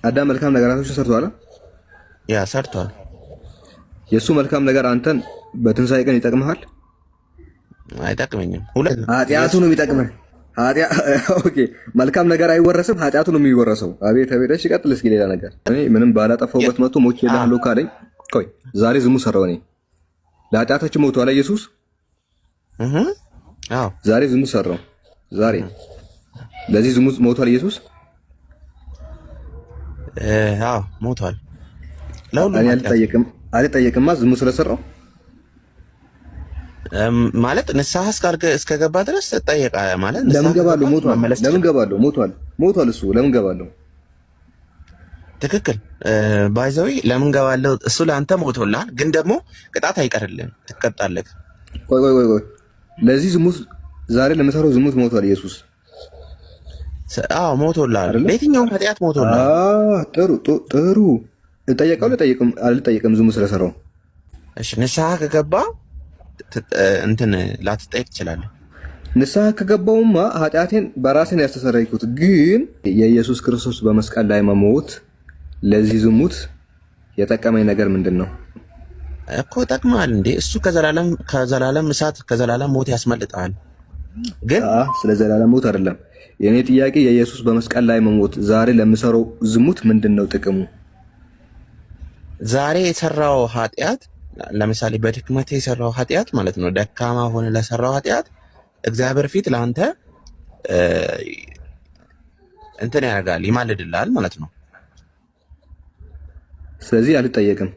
አዳም መልካም ነገራቶችን ሰርቷል። ያ ሰርቷል። የእሱ መልካም ነገር አንተን በትንሣኤ ቀን ይጠቅምሃል? አይጠቅመኝም። ኃጢአቱ ነው የሚጠቅምህ። ኦኬ መልካም ነገር አይወረስም፣ ኃጢአቱ ነው የሚወረሰው። አቤት አቤት። እሺ ቀጥል እስኪ ሌላ ነገር። እኔ ምንም ባላጠፋሁበት መጥቶ ሞቼ እልሃለሁ ካለኝ ቆይ ዛሬ ዝሙት ሰራው እኔ ለኃጢአታችን ሞቷል ኢየሱስ። አዎ ዛሬ ዝሙት ሰራው። ዛሬ ለዚህ ዝሙት ሞቷል ኢየሱስ። አዎ ሞቷል። እኔ አልጠየቅማ ዝሙት ስለሰራው ማለት ንስሐ እስከገባ ድረስ ተጠየቀ ማለት ለምን ገባለሁ? ሞቷል። ለምን ገባለሁ? ሞቷል እሱ። ለምን ገባለሁ? ትክክል ባይዘዊ ለምን ገባለሁ? እሱ ለአንተ ሞቶልሃል፣ ግን ደግሞ ቅጣት አይቀርልህም፣ ትቀጣለህ። ቆይ ለዚህ ዝሙት ዛሬ ለምሰራው ዝሙት ሞቷል ኢየሱስ። አዎ ሞቶልሃል። ለየትኛውም ኃጢአት ሞቶልሃል። ጥሩ አልጠየቅም ዝሙት ስለሰራው። እሺ ንስሐ ከገባ እንትን ላትጠይቅ ትችላለህ። ንስሐ ከገባውማ ኃጢአቴን በራሴን ያስተሰረይኩት፣ ግን የኢየሱስ ክርስቶስ በመስቀል ላይ መሞት ለዚህ ዝሙት የጠቀመኝ ነገር ምንድን ነው እኮ? ጠቅመሃል እንዴ? እሱ ከዘላለም እሳት ከዘላለም ሞት ያስመልጣል። ግን ስለ ዘላለም ሞት አይደለም የኔ ጥያቄ። የኢየሱስ በመስቀል ላይ መሞት ዛሬ ለምሰራው ዝሙት ምንድን ነው ጥቅሙ? ዛሬ የሰራው ኃጢአት ለምሳሌ በድክመት የሰራው ኃጢአት ማለት ነው፣ ደካማ ሆነ ለሰራው ኃጢአት እግዚአብሔር ፊት ለአንተ እንትን ያደርጋል፣ ይማልድልሃል ማለት ነው። ስለዚህ አልጠየቅም።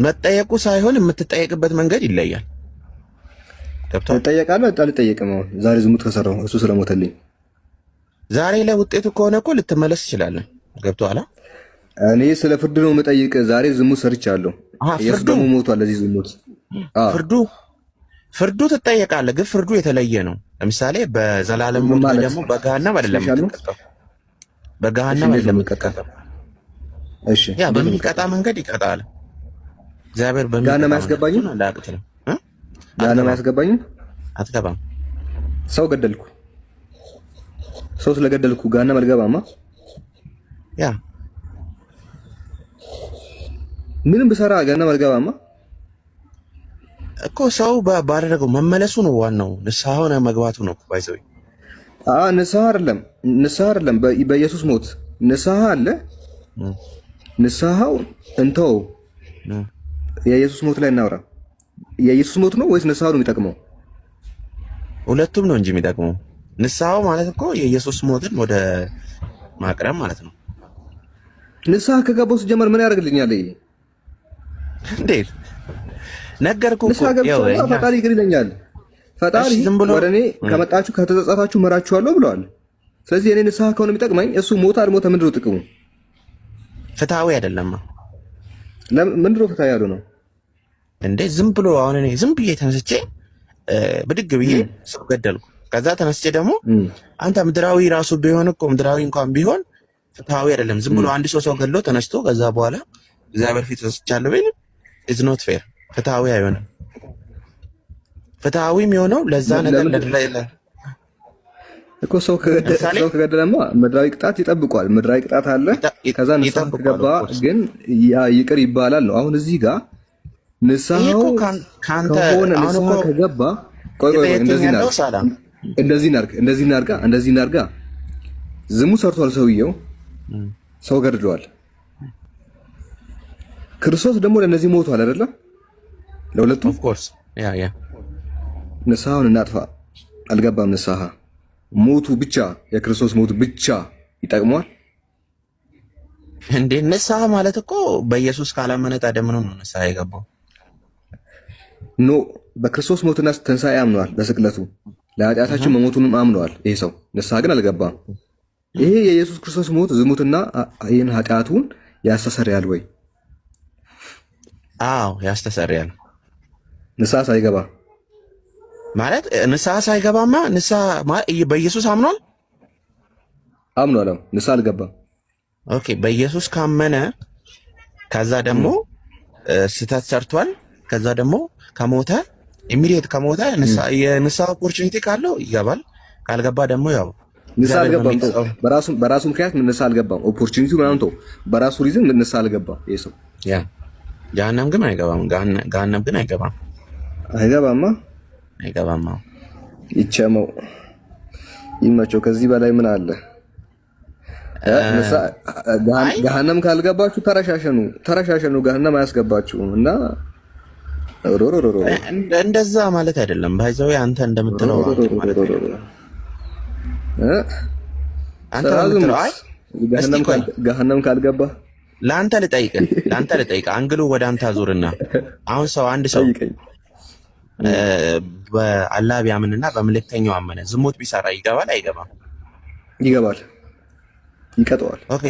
መጠየቁ ሳይሆን የምትጠየቅበት መንገድ ይለያል። ገብቶሃል? እጠየቃለሁ አልጠየቅም። አሁን ዛሬ ዝሙት ከሰራው እሱ ስለሞተልኝ ዛሬ ላይ ውጤቱ ከሆነ እኮ ልትመለስ ትችላለህ። ገብቶሃል? እኔ ስለ ፍርድ ነው የምጠይቅ። ዛሬ ዝሙት ሰርቻለሁ። ኢየሱስ ደግሞ ሞቷል ለዚህ ዝሙት። ፍርዱ ትጠየቃለህ፣ ግን ፍርዱ የተለየ ነው። ለምሳሌ በዘላለም ሞት ደግሞ በገሃነም አይደለም የምትቀጣው። በገሃነም አይደለም የምትቀጣው። እሺ ያ በሚቀጣ መንገድ ይቀጣል እግዚአብሔር። ገሃነም አያስገባኝም። ገሃነም አያስገባኝም። አትገባም። ሰው ገደልኩ። ሰው ስለገደልኩ ገሃነም አልገባማ። ያ ምንም ብሰራ ገሃነም አልገባማ እኮ። ሰው ባደረገው መመለሱ ነው ዋናው። ንስሐ ሆነ መግባቱ ነው ባይዘው። ንስሐ አይደለም በኢየሱስ ሞት ንስሐ አለ። ንስሐው እንተው። የኢየሱስ ሞት ላይ እናውራ። የኢየሱስ ሞት ነው ወይስ ንስሐው ነው የሚጠቅመው? ሁለቱም ነው እንጂ የሚጠቅመው። ንስሐው ማለት እኮ የኢየሱስ ሞትን ወደ ማቅረብ ማለት ነው። ንስሐ ከገባው ሲጀመር ምን ያደርግልኛል? እንዴት ነገርኩህ እኮ ፈጣሪ ይቅር ይለኛል። ፈጣሪ ወደ እኔ ከመጣችሁ ከተጸጸታችሁ መራችኋለሁ ብለዋል። ስለዚህ እኔ ንስሐ ከሆነ የሚጠቅመኝ እሱ ሞተ አልሞተ ምንድን ነው ጥቅሙ? ፍትሃዊ አይደለም። ምንድን ነው ፍትሃዊ ያሉ ነው እንዴ? ዝም ብሎ አሁን እኔ ዝም ብዬ ተነስቼ ብድግ ብዬ ሰው ገደልኩ። ከዛ ተነስቼ ደግሞ አንተ ምድራዊ ራሱ ቢሆን እኮ ምድራዊ እንኳን ቢሆን ፍትሃዊ አይደለም። ዝም ብሎ አንድ ሰው ገድሎ ተነስቶ ከዛ በኋላ እግዚአብሔር ፊት ተሰጥቻለሁ ቢል ኢዝ ኖት ፌር፣ ፍትሃዊ አይሆንም። ፍትሃዊ የሚሆነው ለዛ ነገር ለድላይለ እኮ ሰው ከገደለማ ምድራዊ ቅጣት ይጠብቋል። ምድራዊ ቅጣት አለ። ከዛ ንስሐ ከገባ ግን ያ ይቅር ይባላል ነው። አሁን እዚህ ጋር ንስሐው ከሆነ ንስሐ ከገባ ቆይ እንደዚህ እናርጋ። ዝሙት ሰርቷል ሰውየው፣ ሰው ገድሏል። ክርስቶስ ደግሞ ለነዚህ ሞቷል አይደለ? ለሁለቱም ኦፍ ኮርስ ያ ንስሐውን እናጥፋ። አልገባም። ንስሐ ሞቱ ብቻ የክርስቶስ ሞቱ ብቻ ይጠቅመዋል እንዴ? ንስሐ ማለት እኮ በኢየሱስ ካላመነ ታዲያ ምን ነው ንስሐ የገባው? ኖ በክርስቶስ ሞትና ትንሣኤ አምነዋል። በስቅለቱ ለኃጢአታችን መሞቱንም አምነዋል። ይሄ ሰው ንስሐ ግን አልገባም። ይሄ የኢየሱስ ክርስቶስ ሞት ዝሙትና ይህን ኃጢአቱን ያስተሰርያል ወይ? አዎ ያስተሰርያል። ንስሐ ሳይገባ ማለት ንስሐ ሳይገባማ ንስሐ በኢየሱስ አምኗል። ንስሐ አልገባም። ኦኬ በኢየሱስ ካመነ ከዛ ደግሞ ስህተት ሰርቷል። ከዛ ደግሞ ከሞተ ኢሚዲየት ከሞተ የንስሐ ኦፖርቹኒቲ ካለው ይገባል። ካልገባ ደግሞ ያው ንስሐ አልገባም። በራሱ ምክንያት ንስሐ አልገባም። ኦፖርቹኒቲ ምናምን ተው፣ በራሱ ሪዝን ንስሐ አልገባም። ይሄ ሰው ገሃነም ግን አይገባም። ገሃነም ግን አይገባማ። ይቸመው ይመቸው። ከዚህ በላይ ምን አለ? ገሃነም ካልገባችሁ ተረሻሸኑ። ገሃነም አያስገባችሁም እና እንደዛ ማለት አይደለም። ባይዘው አንተ እንደምትለው ማለት አይደለም። ገሃነም ካልገባ ለአንተ ልጠይቅ አንግሉ ወደ አንተ አዙርና አሁን አንድ ሰው በአላህ ቢያምንና በመልእክተኛው አመነ ዝሙት ቢሰራ ይገባል አይገባም? ይገባል፣ ይቀጠዋል። ኦኬ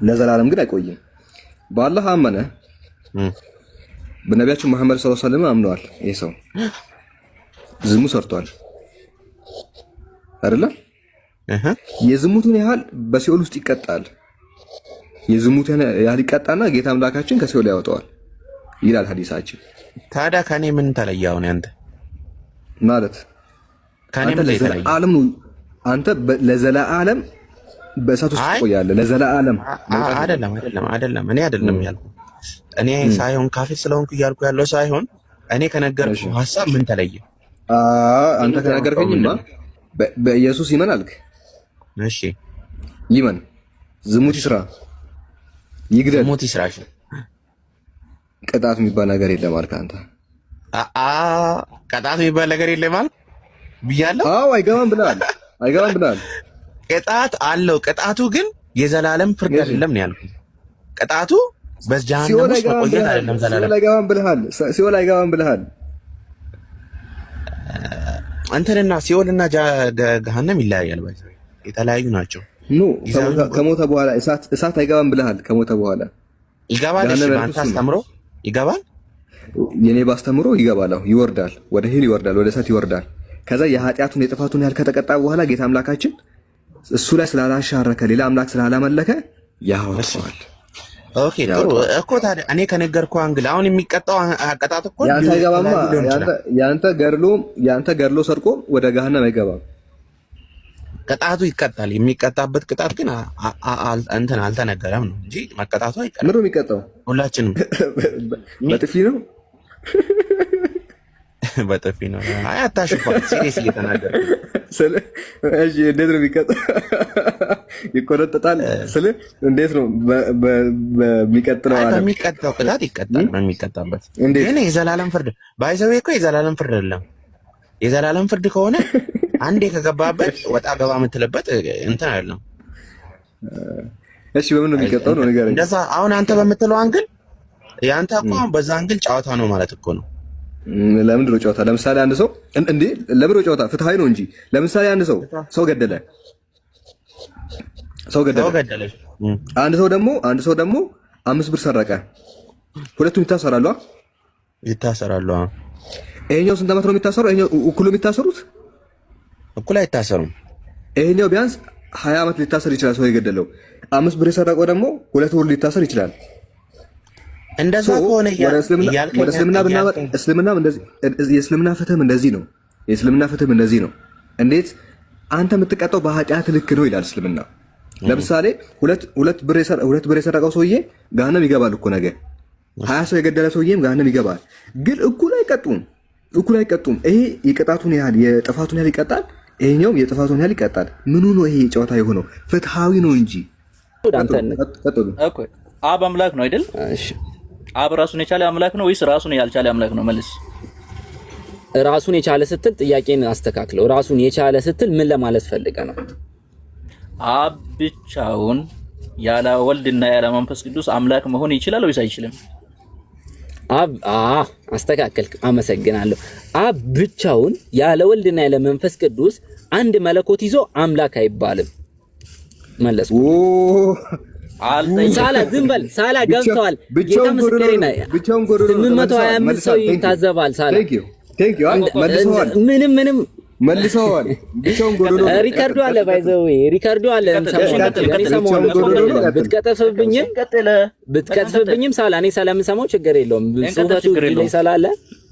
ለዘላለም ግን አይቆይም። በአላህ አመነ፣ በነቢያችን መሐመድ ሰለላሁ ዐለይሂ ወሰለም አምነዋል። ይሄ ሰው ዝሙት ሰርቷል አይደለ? የዝሙቱን ያህል በሲኦል ውስጥ ይቀጣል። የዝሙቱን ያህል ይቀጣና ጌታ አምላካችን ከሲኦል ያወጣዋል ይላል ሐዲሳችን። ታዲያ ከኔ ምን ተለያው ነው አንተ ማለት? ከኔ ምን ተለያው? አንተ ለዘላለም በእሳት ውስጥ ትቆያለህ። ለዘላለም አይደለም። እኔ አይደለም ያልኩት እኔ ሳይሆን ካፊር ስለሆንኩ እያልኩ ያለው ሳይሆን እኔ ከነገርኩ ሐሳብ ምን ተለየ? አንተ ከነገርከኝማ በኢየሱስ ይመን አልክ። እሺ ይመን፣ ዝሙት ይስራ፣ ይግደል፣ ዝሙት ይስራ፣ ቅጣት የሚባል ነገር የለም አልክ አንተ። ቅጣት የሚባል ነገር የለም አልክ ብያለሁ። አዎ አይገባም ብለሃል። ቅጣት አለው። ቅጣቱ ግን የዘላለም ፍርድ አይደለም ነው ያልኩት። ቅጣቱ በጀሃነም ውስጥ መቆየት አይደለም ዘላለም። ሲኦል አይገባም ብለሃል። አንተና ሲኦልና ገሃነም ይለያያል፣ የተለያዩ ናቸው። ከሞተ በኋላ እሳት አይገባም ብለሃል። ከሞተ በኋላ ይገባል። እሺ አንተ አስተምሮ ይገባል። የኔ ባስተምሮ ይገባል። ይወርዳል፣ ወደ ሄል ይወርዳል፣ ወደ እሳት ይወርዳል። ከዛ የኃጢአቱን የጥፋቱን ያህል ከተቀጣ በኋላ ጌታ አምላካችን እሱ ላይ ስላላሻረከ ሌላ አምላክ ስላላመለከ ያወጣዋል። ኦኬ ጥሩ እኮ። ታዲያ እኔ ከነገርኩህ አንግል አሁን የሚቀጣው አቀጣጥ እኮ ያንተ አይገባማ። ያንተ ገድሎ ሰርቆ ወደ ገሃነም አይገባም። ቅጣቱ ይቀጣል። የሚቀጣበት ቅጣት ግን እንትን አልተነገረም ነው እንጂ መቀጣቱ አይቀርም። ምንድን ነው የሚቀጣው? ሁላችንም በጥፊ ነው በጥፊ ነው። አይ አታሽፋል። ሲሪየስ እየተናገርኩ እሺ እንዴት ነው የሚቀጣው? ይቆረጣል ስለ እንዴት ነው በሚቀጥለው ዓለም የሚቀጣው ቅጣት ይቀጣል። በሚቀጣበት ግን የዘላለም ፍርድ ባይዘው እኮ የዘላለም ፍርድ አይደለም። የዘላለም ፍርድ ከሆነ አንዴ ከገባበት ወጣ ገባ የምትልበት እንትን አይደለም። እሺ በምን ነው የሚቀጣው ነው ነገር እንደዛ። አሁን አንተ በምትለው አንግል ያንተ እኮ በዛ አንግል ጨዋታ ነው ማለት እኮ ነው። ለምንድን ነው ጨዋታ? ለምሳሌ አንድ ሰው እንዴ ለምንድን ነው ጨዋታ? ፍትሃዊ ነው እንጂ። ለምሳሌ አንድ ሰው ገደለ። አንድ ሰው ደግሞ 5 ብር ሰረቀ። ሁለቱም ይታሰራሉ። ይሄኛው ስንት ዓመት ነው የሚታሰረው? ይሄኛው እኩል የሚታሰሩት? እኩል አይታሰሩም። ይሄኛው ቢያንስ 20 ዓመት ሊታሰር ይችላል። ሰው የገደለው 5 ብር የሰረቀው ደግሞ 2 ወር ሊታሰር ይችላል። እንደዛ ከሆነ ወደ እስልምና ብናመጣ የእስልምና ፍትህም እንደዚህ ነው። እንዴት አንተ የምትቀጣው በኃጢአት ልክ ነው ይላል እስልምና። ለምሳሌ ሁለት ብር የሰረቀው ሰውዬ ገሃነም ይገባል እኮ ነገ። 20 ሰው የገደለ ሰውዬም ገሃነም ይገባል። ግን እኩል አይቀጡም። ይሄ የቅጣቱን ያህል የጥፋቱን ያህል ይቀጣል፣ ይሄኛውም የጥፋቱን ያህል ይቀጣል። ምኑ ነው ይሄ ጨዋታ የሆነው? ፍትሃዊ ነው እንጂ። አብ አምላክ ነው አይደል? እሺ አብ ራሱን የቻለ አምላክ ነው ወይስ ራሱን ያልቻለ አምላክ ነው? መልስ። ራሱን የቻለ ስትል ጥያቄን አስተካክለው። ራሱን የቻለ ስትል ምን ለማለት ፈልገ ነው? አብ ብቻውን ያለ ወልድና ያለ መንፈስ ቅዱስ አምላክ መሆን ይችላል ወይስ አይችልም? አስተካከልክ፣ አመሰግናለሁ። አብ ብቻውን ያለ ወልድና ያለ መንፈስ ቅዱስ አንድ መለኮት ይዞ አምላክ አይባልም። መለስኩ። ሳላ ዝም በል። ሳላ ገብተዋል። ጌታ ምስክሬ ነው። 825 ሰው ይታዘባል። ሳላ ምንም መልሰዋል። ብቻውን ጎዶሎ ሪካርዶ አለ፣ ባይዘው ሪካርዶ አለ። ብትቀጥፍብኝም ሳላ እኔ ሰላም ሰማው ችግር የለውም። ጽሁፈቱ ላይ ሳላ አለ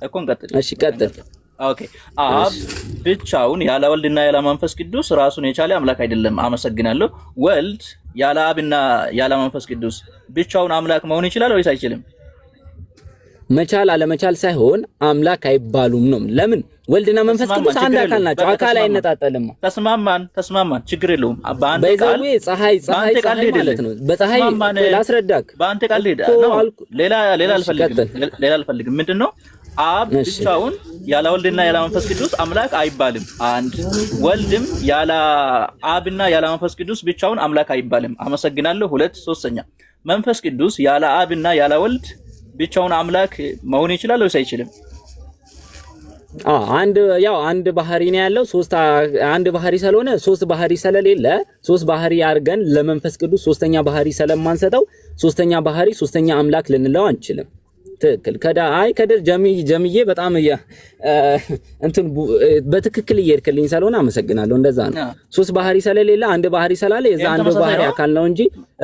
እኮ። እሺ ቀጥል። ኦኬ አብ ብቻውን ያለ ወልድና ያለ መንፈስ ቅዱስ ራሱን የቻለ አምላክ አይደለም። አመሰግናለሁ። ወልድ ያለ አብና ያለ መንፈስ ቅዱስ ብቻውን አምላክ መሆን ይችላል ወይስ አይችልም? መቻል አለመቻል ሳይሆን አምላክ አይባሉም ነው። ለምን? ወልድና መንፈስ ቅዱስ አንድ አካል ናቸው። አካል አይነጣጠልም። ተስማማን፣ ችግር የለውም። በአንተ ቃል ፀሐይ ማለት ነው። በፀሐይ ላስረዳክ። በአንተ ቃል ሄደ ነው። ሌላ አልፈልግም። ምንድነው? አብ ብቻውን ያለ ወልድና ያለ መንፈስ ቅዱስ አምላክ አይባልም። አንድ ወልድም ያለ አብና ያለ መንፈስ ቅዱስ ብቻውን አምላክ አይባልም። አመሰግናለሁ። ሁለት ሶስተኛ መንፈስ ቅዱስ ያለ አብና ያለ ወልድ ብቻውን አምላክ መሆን ይችላል ወይስ አይችልም? አንድ ባህሪ ነው ያለው። አንድ ባህሪ ስለሆነ ሶስት ባህሪ ስለሌለ ሶስት ባህሪ አድርገን ለመንፈስ ቅዱስ ሶስተኛ ባህሪ ስለማንሰጠው ሶስተኛ ባህሪ ሶስተኛ አምላክ ልንለው አንችልም። ትክክል። ከደር ጀምዬ በጣም እንትን በትክክል እየሄድክልኝ ስለሆነ አመሰግናለሁ። እንደዛ ነው። ሶስት ባህሪ ስለሌለ አንድ ባህሪ ስላለ የዛ አንድ ባህሪ አካል ነው እንጂ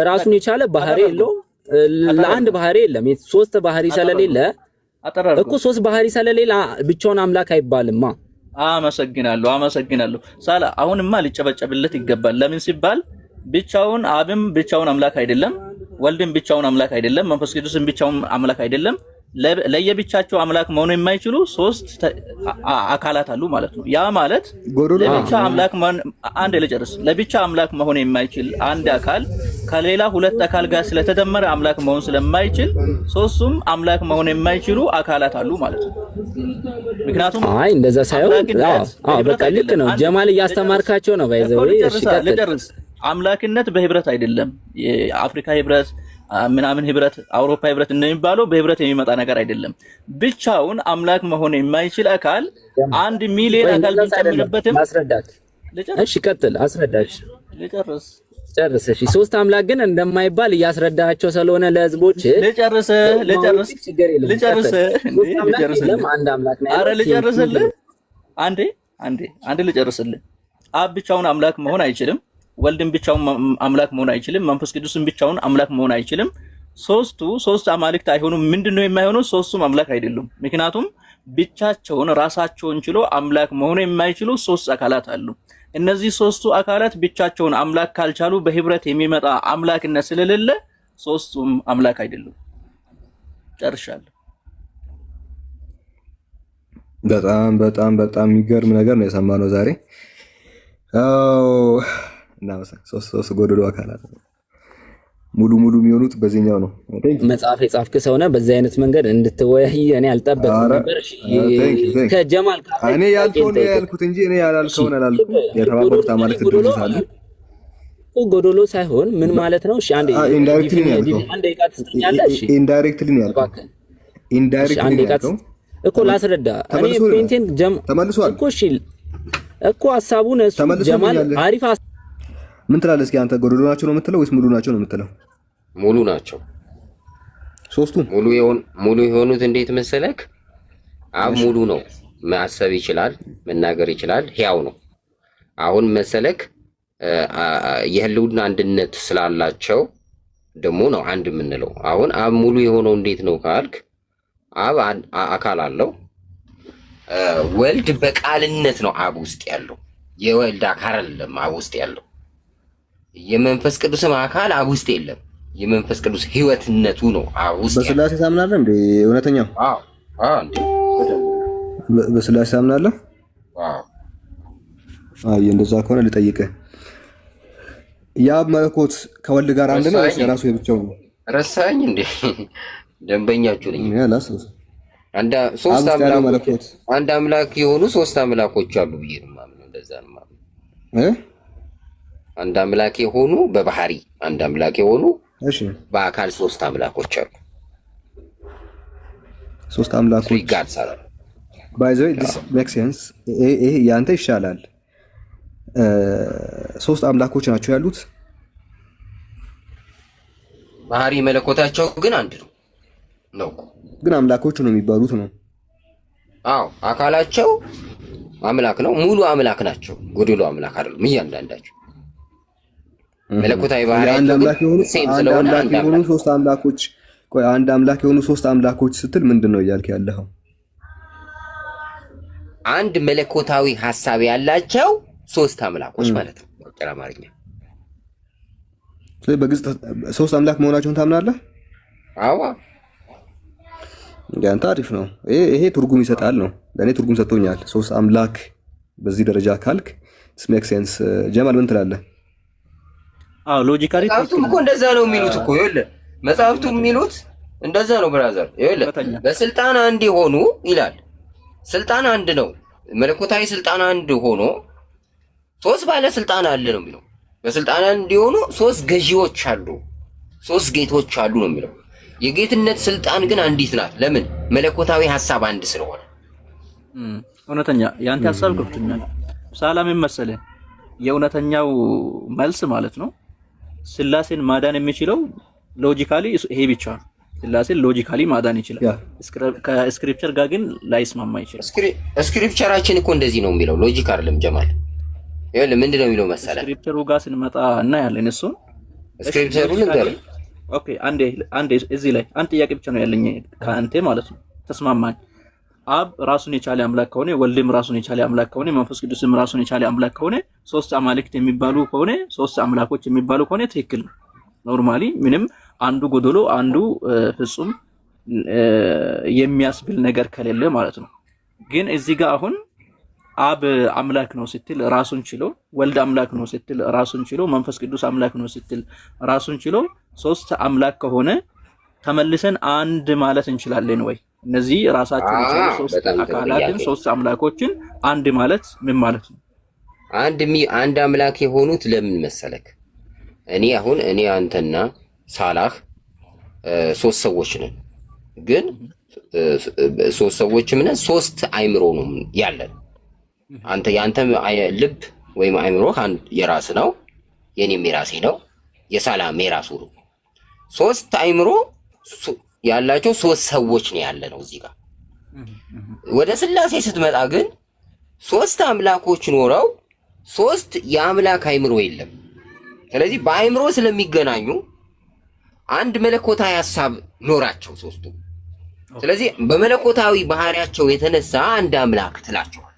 ራሱን የቻለ ባህሪ የለውም። ለአንድ ባህሪ የለም። ሶስት ባህሪ ስለሌለ እኮ ሶስት ባህሪ ስለሌለ ብቻውን አምላክ አይባልማ። አመሰግናለሁ። ሳላ አሁንማ ሊጨበጨብለት ይገባል። ለምን ሲባል ብቻውን አብም ብቻውን አምላክ አይደለም፣ ወልድም ብቻውን አምላክ አይደለም፣ መንፈስ ቅዱስም ብቻውን አምላክ አይደለም። ለየብቻቸው አምላክ መሆኑ የማይችሉ ሶስት አካላት አሉ ማለት ነው። ያ ማለት ለብቻ አምላክ ለብቻ አምላክ መሆን የማይችል አንድ አካል ከሌላ ሁለት አካል ጋር ስለተደመረ አምላክ መሆን ስለማይችል ሶስቱም አምላክ መሆን የማይችሉ አካላት አሉ ማለት ነው። ምክንያቱም እንደዛ ሳይሆን በቃ ልክ ነው። ጀማል እያስተማርካቸው ነው። ባይዘው ልጨርስ። አምላክነት በህብረት አይደለም። የአፍሪካ ህብረት ምናምን ህብረት፣ አውሮፓ ህብረት እንደሚባለው በህብረት የሚመጣ ነገር አይደለም። ብቻውን አምላክ መሆን የማይችል አካል 1 ሚሊዮን አካል ቢጨምርበትም እሺ፣ ቀጥል፣ አስረዳሽ። ልጨርስ። እሺ፣ ሶስት አምላክ ግን እንደማይባል እያስረዳቸው ስለሆነ ለህዝቦች ልጨርስ። አንድ አምላክ ነው። አረ ልጨርስልህ፣ አንዴ ልጨርስልህ። አብ ብቻውን አምላክ መሆን አይችልም። ወልድም ብቻውን አምላክ መሆን አይችልም። መንፈስ ቅዱስም ብቻውን አምላክ መሆን አይችልም። ሶስት አማልክት አይሆኑም። ምንድነው የማይሆነው? ሶስቱም አምላክ አይደሉም። ምክንያቱም ብቻቸውን ራሳቸውን ችሎ አምላክ መሆን የማይችሉ ሶስት አካላት አሉ። እነዚህ ሶስቱ አካላት ብቻቸውን አምላክ ካልቻሉ በህብረት የሚመጣ አምላክነት ስለሌለ ሶስቱም አምላክ አይደሉም። ጨርሻለሁ። በጣም የሚገርም ነገር ነው የሰማነው ዛሬ። ሶስት ጎደሎ አካላት ሙሉ የሚሆኑት በዚህኛው ነው። መጽሐፍ የጻፍክ ሰውነ በዚህ አይነት መንገድ እንድትወያይ እኔ አልጠበቅም ነበር። ከጀማል እኔ ያልኩት እንጂ እኔ ያላልከውን አላልኩም። የተባበሩት አማልክት ድርጅታሉ ጎደሎ ሳይሆን ምን ማለት ነው? እሺ አንዴ ኢንዳይሬክትሊ ነው ያልከው እኮ ላስረዳ። እኔ ፖይንቴን ተመልሷል እኮ ሀሳቡን እሱ ጀማል አሪፍ ምን ትላለህ? እስኪ አንተ ጎደሎ ናቸው ነው የምትለው ወይስ ሙሉ ናቸው ነው የምትለው? ሙሉ ናቸው ሶስቱም። ሙሉ የሆኑት እንዴት መሰለክ? አብ ሙሉ ነው፣ ማሰብ ይችላል፣ መናገር ይችላል፣ ሕያው ነው። አሁን መሰለክ የህልውና አንድነት ስላላቸው ደግሞ ነው አንድ የምንለው። አሁን አብ ሙሉ የሆነው እንዴት ነው ካልክ፣ አብ አካል አለው። ወልድ በቃልነት ነው አብ ውስጥ ያለው። የወልድ አካል አይደለም አብ ውስጥ ያለው። የመንፈስ ቅዱስም አካል አብ ውስጥ የለም። የመንፈስ ቅዱስ ህይወትነቱ ነው አብ ውስጥ። በስላሴ ታምናለህ እንዴ? እውነተኛው እንዴ በስላሴ ታምናለህ? እንደዛ ከሆነ ልጠይቅህ፣ የአብ መለኮት ከወልድ ጋር አንድ ነው ወይስ የራሱ የብቻው ነው? ረሳኝ እንዴ? ደንበኛችሁ ነኝ። አንድ አምላክ የሆኑ ሶስት አምላኮች አሉ ብዬ ነው የማምነው። እንደዛ ነው የማምነው። አንድ አምላክ የሆኑ በባህሪ አንድ አምላክ የሆኑ በአካል ሶስት አምላኮች አሉ። ሶስት አምላኮች ባይ ዘ ወይ this makes sense። ይሄ ያንተ ይሻላል። ሶስት አምላኮች ናቸው ያሉት። ባህሪ መለኮታቸው ግን አንድ ነው። ግን አምላኮቹ ነው የሚባሉት ነው። አካላቸው አምላክ ነው። ሙሉ አምላክ ናቸው። ጎደሎ አምላክ አይደሉም እያንዳንዳቸው። መለኮታዊ ባህሪ አንድ አምላክ የሆኑ ሶስት አምላኮች። አንድ አምላክ የሆኑ ሶስት አምላኮች ስትል ምንድነው እያልክ ያለኸው? አንድ መለኮታዊ ሐሳብ ያላቸው ሶስት አምላኮች ማለት ነው በአጭር አማርኛ። ስለዚህ በግልጽ ሶስት አምላክ መሆናቸውን ታምናለህ? አዎ ያንተ አሪፍ ነው። ይሄ ትርጉም ይሰጣል ነው። ለእኔ ትርጉም ሰጥቶኛል። ሶስት አምላክ በዚህ ደረጃ ካልክ ሜክ ሴንስ። ጀማል ምን ትላለህ? አዎ ሎጂካሊ መጽሐፍቱም እኮ እንደዛ ነው የሚሉት እኮ ይኸውልህ፣ መጽሐፍቱም የሚሉት እንደዛ ነው ብራዘር። ይኸውልህ በስልጣን አንድ የሆኑ ይላል። ስልጣን አንድ ነው፣ መለኮታዊ ስልጣን አንድ ሆኖ ሶስት ባለስልጣን አለ ነው የሚለው። በስልጣን አንድ የሆኑ ሶስት ገዢዎች አሉ፣ ሶስት ጌቶች አሉ ነው የሚለው። የጌትነት ስልጣን ግን አንዲት ናት። ለምን? መለኮታዊ ሐሳብ አንድ ስለሆነ። እውነተኛ ያንተ ሐሳብ ገብቶኛል። ሰላም መሰለህ የእውነተኛው መልስ ማለት ነው። ስላሴን ማዳን የሚችለው ሎጂካሊ ይሄ ብቻ ነው። ስላሴን ሎጂካሊ ማዳን ይችላል። ከስክሪፕቸር ጋር ግን ላይስማማ ይችላል። ስክሪፕቸራችን እኮ እንደዚህ ነው የሚለው፣ ሎጂክ አይደለም ጀማል። ይኸውልህ ምንድን ነው የሚለው መሰለህ? ስክሪፕቸሩ ጋር ስንመጣ እናያለን። እሱን ስክሪፕቸሩን ነገር ኦኬ፣ አንዴ እዚህ ላይ አንድ ጥያቄ ብቻ ነው ያለኝ ከአንተ ማለት ነው። ተስማማኝ? አብ ራሱን የቻለ አምላክ ከሆነ፣ ወልድም ራሱን የቻለ አምላክ ከሆነ፣ መንፈስ ቅዱስም ራሱን የቻለ አምላክ ከሆነ፣ ሶስት አማልክት የሚባሉ ከሆነ፣ ሶስት አምላኮች የሚባሉ ከሆነ ትክክል ነው። ኖርማሊ ምንም አንዱ ጎዶሎ አንዱ ፍጹም የሚያስብል ነገር ከሌለ ማለት ነው። ግን እዚህ ጋር አሁን አብ አምላክ ነው ስትል ራሱን ችሎ፣ ወልድ አምላክ ነው ስትል ራሱን ችሎ፣ መንፈስ ቅዱስ አምላክ ነው ስትል ራሱን ችሎ፣ ሶስት አምላክ ከሆነ ተመልሰን አንድ ማለት እንችላለን ወይ? እነዚህ ራሳቸው የቻሉ ሶስት አካላትን ሶስት አምላኮችን አንድ ማለት ምን ማለት ነው? አንድ አምላክ የሆኑት ለምን መሰለክ? እኔ አንተና ሳላህ ሶስት ሰዎች ነን። ግን ሶስት ሰዎች ምን ሶስት አይምሮ ነው ያለን። ያንተ ልብ ወይም አይምሮ የራስ ነው፣ የኔም የራሴ ነው፣ የሳላም የራሱ ነው። ሶስት አይምሮ ያላቸው ሶስት ሰዎች ነው ያለ ነው እዚህ ጋር። ወደ ስላሴ ስትመጣ ግን ሶስት አምላኮች ኖረው ሶስት የአምላክ አይምሮ የለም። ስለዚህ በአይምሮ ስለሚገናኙ አንድ መለኮታዊ ሐሳብ ኖራቸው ሶስቱ። ስለዚህ በመለኮታዊ ባህሪያቸው የተነሳ አንድ አምላክ ትላቸዋል።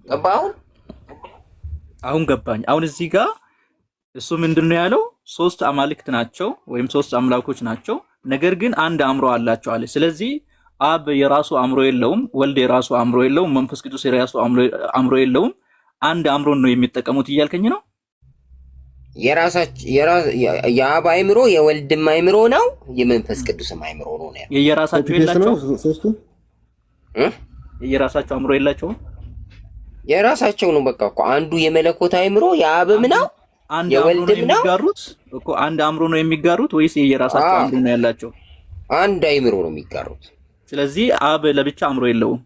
ገባህ? አሁን ገባኝ። አሁን እዚህ ጋር እሱ ምንድነው ያለው? ሶስት አማልክት ናቸው ወይም ሶስት አምላኮች ናቸው፣ ነገር ግን አንድ አእምሮ አላቸው አለ። ስለዚህ አብ የራሱ አእምሮ የለውም፣ ወልድ የራሱ አእምሮ የለውም፣ መንፈስ ቅዱስ የራሱ አእምሮ የለውም። አንድ አእምሮን ነው የሚጠቀሙት እያልከኝ ነው? የአብ አእምሮ የወልድም አእምሮ ነው፣ የመንፈስ ቅዱስም አእምሮ ነው። የየራሳቸው የላቸው ሶስቱ የየራሳቸው አእምሮ የላቸውም። የራሳቸው ነው። በቃ እኮ አንዱ የመለኮት አእምሮ የአብም ነው የወልድም ነው እኮ። አንድ አእምሮ ነው የሚጋሩት ወይስ የየራሳቸው አእምሮ ነው ያላቸው? አንድ አእምሮ ነው የሚጋሩት። ስለዚህ አብ ለብቻ አእምሮ የለውም።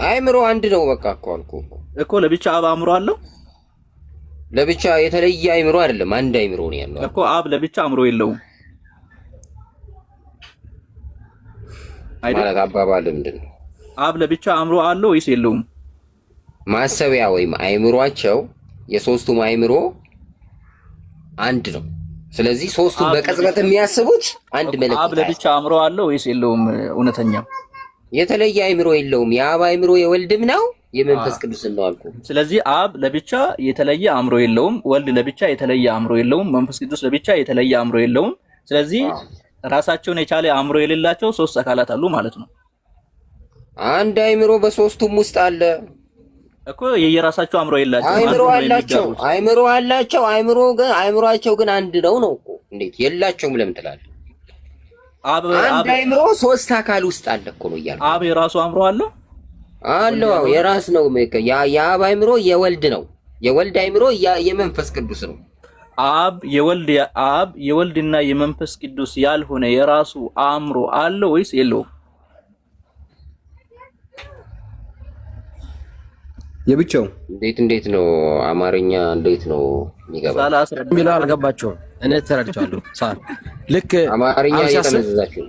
አእምሮ አንድ ነው። በቃ እኮ አልኩህ እኮ ለብቻ አብ አእምሮ አለው። ለብቻ የተለየ አእምሮ አይደለም፣ አንድ አእምሮ ነው ያለው እኮ። አብ ለብቻ አእምሮ የለውም ማለት አባባል ምንድን ነው? አብ ለብቻ አእምሮ አለው ወይስ የለውም? ማሰቢያ ወይም አእምሮአቸው የሶስቱም አእምሮ አንድ ነው። ስለዚህ ሶስቱም በቅጽበት የሚያስቡት አንድ መለኮት። አብ ለብቻ አእምሮ አለው ወይስ የለውም? እውነተኛው የተለየ አእምሮ የለውም። የአብ አእምሮ የወልድም ነው የመንፈስ ቅዱስ ነው አልኩ። ስለዚህ አብ ለብቻ የተለየ አእምሮ የለውም፣ ወልድ ለብቻ የተለየ አእምሮ የለውም፣ መንፈስ ቅዱስ ለብቻ የተለየ አእምሮ የለውም። ስለዚህ ራሳቸውን የቻለ አእምሮ የሌላቸው ሶስት አካላት አሉ ማለት ነው። አንድ አእምሮ በሶስቱም ውስጥ አለ እኮ። የየራሳቸው አእምሮ የላቸው፣ አእምሮ አላቸው። አእምሮአቸው ግን አንድ ነው እኮ። እንዴት የላቸውም ለምን ትላለህ? አንድ አእምሮ ሶስት አካል ውስጥ አለ እኮ ነው እያልኩ። አብ የራሱ አእምሮ አለው አለው፣ የራስ ነው። የአብ አእምሮ የወልድ ነው፣ የወልድ አእምሮ የመንፈስ ቅዱስ ነው። አብ የወልድና የመንፈስ ቅዱስ ያልሆነ የራሱ አእምሮ አለው ወይስ የለውም? የብቻው እንዴት ነው አማርኛ እንዴት ነው የሚገባው? ሚለው አልገባቸውም። እኔ ተረድቻለሁ። ሳር ልክ አማርኛ እየተመዘዛችሁ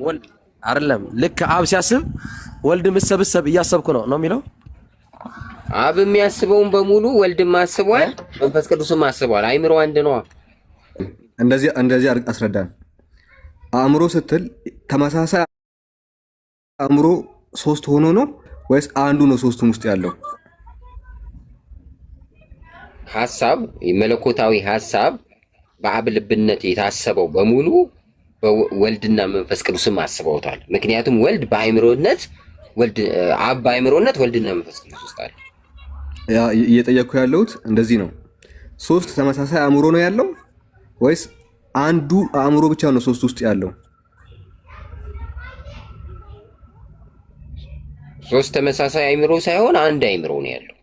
አይደለም። ልክ አብ ሲያስብ ወልድ ምሰብሰብ እያሰብኩ ነው የሚለው። አብ የሚያስበውን በሙሉ ወልድም አስቧል፣ መንፈስ ቅዱስም አስቧል። አእምሮ አንድ ነው። እንደዚህ አስረዳን። አእምሮ ስትል ተመሳሳይ አእምሮ ሶስት ሆኖ ነው ወይስ አንዱ ነው ሶስቱም ውስጥ ያለው ሐሳብ? የመለኮታዊ ሐሳብ በአብ ልብነት የታሰበው በሙሉ በወልድና መንፈስ ቅዱስም አስበውታል። ምክንያቱም ወልድ በአእምሮነት አብ በአእምሮነት ወልድና መንፈስ ቅዱስ ውስጥ አለ። እየጠየቅኩ ያለሁት እንደዚህ ነው። ሶስት ተመሳሳይ አእምሮ ነው ያለው ወይስ አንዱ አእምሮ ብቻ ነው ሶስት ውስጥ ያለው? ሶስት ተመሳሳይ አእምሮ ሳይሆን አንድ አእምሮ ነው ያለው።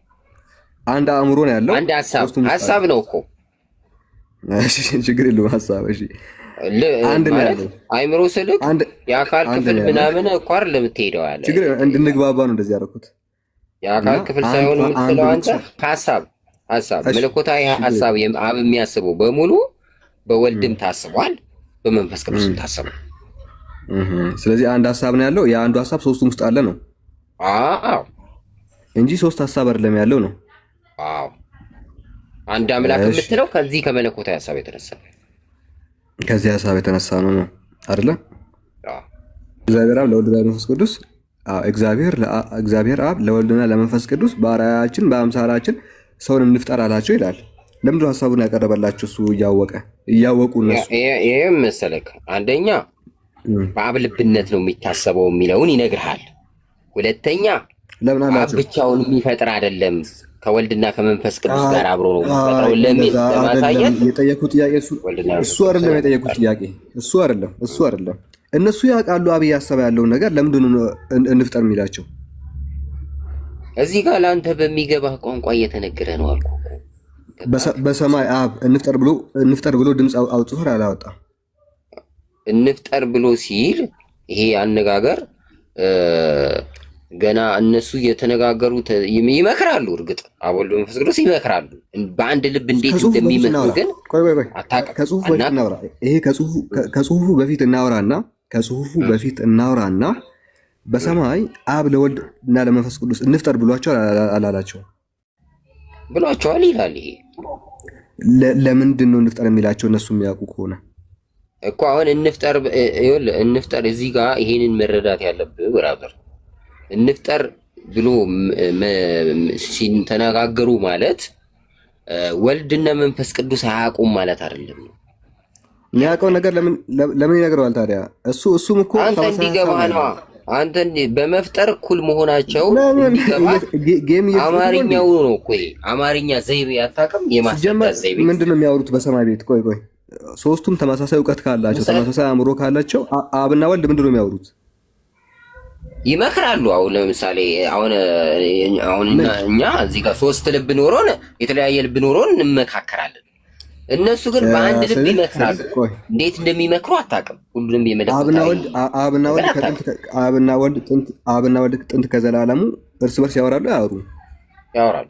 አንድ አእምሮ ነው ያለው። አንድ ሐሳብ ነው እኮ። እሺ ችግር የለውም ሐሳብ። እሺ አንድ ነው ያለው አእምሮ ስልክ የአካል ክፍል ምናምን እኮ አይደል የምትሄደው ያለ ችግር እንድንግባባ ነው እንደዚህ ያደረኩት። የአካል ክፍል ሳይሆን የምትለው አንተ ሐሳብ መለኮታዊ ሐሳብ አብ የሚያስበው በሙሉ በወልድም ታስቧል፣ በመንፈስ ቅዱስም ታስቧል። ስለዚህ አንድ ሐሳብ ነው ያለው። ያ አንዱ ሐሳብ ሶስቱም ውስጥ አለ ነው። አዎ እንጂ ሶስት ሐሳብ አይደለም ያለው ነው። አዎ አንድ አምላክ የምትለው ከዚህ ከመለኮታዊ ሐሳብ የተነሳ ከዚህ ሐሳብ የተነሳ ነው አይደለ? አዎ እግዚአብሔር አብ ለወልድና ለመንፈስ ቅዱስ እግዚአብሔር አብ ለወልድና ለመንፈስ ቅዱስ በአርአያችን በአምሳላችን ሰውን እንፍጠር አላቸው ይላል። ለምንድን ነው ሐሳቡን ያቀረበላቸው? እሱ እያወቁ እነሱ ይሄም መሰለክ አንደኛ በአብ ልብነት ነው የሚታሰበው የሚለውን ይነግርሃል። ሁለተኛ አብ ብቻውን የሚፈጥር አይደለም ከወልድና ከመንፈስ ቅዱስ ጋር አብሮ ነው የሚፈጥረው ለሚል ለማሳየት የጠየቁት ጥያቄ እሱ አይደለም። የጠየቁት ጥያቄ እሱ አይደለም። እነሱ ያውቃሉ አብ እያሰበ ያለውን ነገር። ለምንድን ነው እንፍጠር የሚላቸው? እዚህ ጋር ለአንተ በሚገባህ ቋንቋ እየተነገረ ነው አልኩ። በሰማይ አብ እንፍጠር ብሎ ድምፅ አውጥቶ አላወጣም። እንፍጠር ብሎ ሲል ይሄ አነጋገር ገና እነሱ እየተነጋገሩ ይመክራሉ። እርግጥ አብ ወልድ መንፈስ ቅዱስ ይመክራሉ። በአንድ ልብ እንዴት እንደሚመክሩ ግን ከጽሁፉ በፊት እናውራና በሰማይ አብ ለወልድ እና ለመንፈስ ቅዱስ እንፍጠር ብሏቸው አላላቸው? ብሏቸዋል ይላል። ይሄ ለምንድን ነው እንፍጠር የሚላቸው? እነሱ የሚያውቁ ከሆነ እኮ አሁን እንፍጠር እዚህ ጋር ይሄንን መረዳት ያለብህ ብራዘር። እንፍጠር ብሎ ሲተነጋገሩ ማለት ወልድና መንፈስ ቅዱስ አያውቁም ማለት አይደለም። የሚያውቀው ነገር ለምን ይነግረዋል ታዲያ? እሱም እኮ አንተ እንዲገባህ ነው። አንተ በመፍጠር እኩል መሆናቸው አማርኛው ነው እኮ። አማርኛ ዘይቤ አታውቅም? የማስረዳት ዘይቤ ምንድን ነው የሚያወሩት በሰማይ ቤት? ቆይ ሶስቱም ተመሳሳይ እውቀት ካላቸው ተመሳሳይ አእምሮ ካላቸው አብና ወልድ ምንድን ነው የሚያወሩት? ይመክራሉ። አሁን ለምሳሌ አሁን እኛ እዚህ ጋር ሶስት ልብ ኖሮን የተለያየ ልብ ኖሮን እንመካከራለን። እነሱ ግን በአንድ ልብ ይመክራሉ። እንዴት እንደሚመክሩ አታውቅም። ሁሉንም አብና ወልድ ጥንት ከዘላለሙ እርስ በርስ ያወራሉ። ያወራሉ።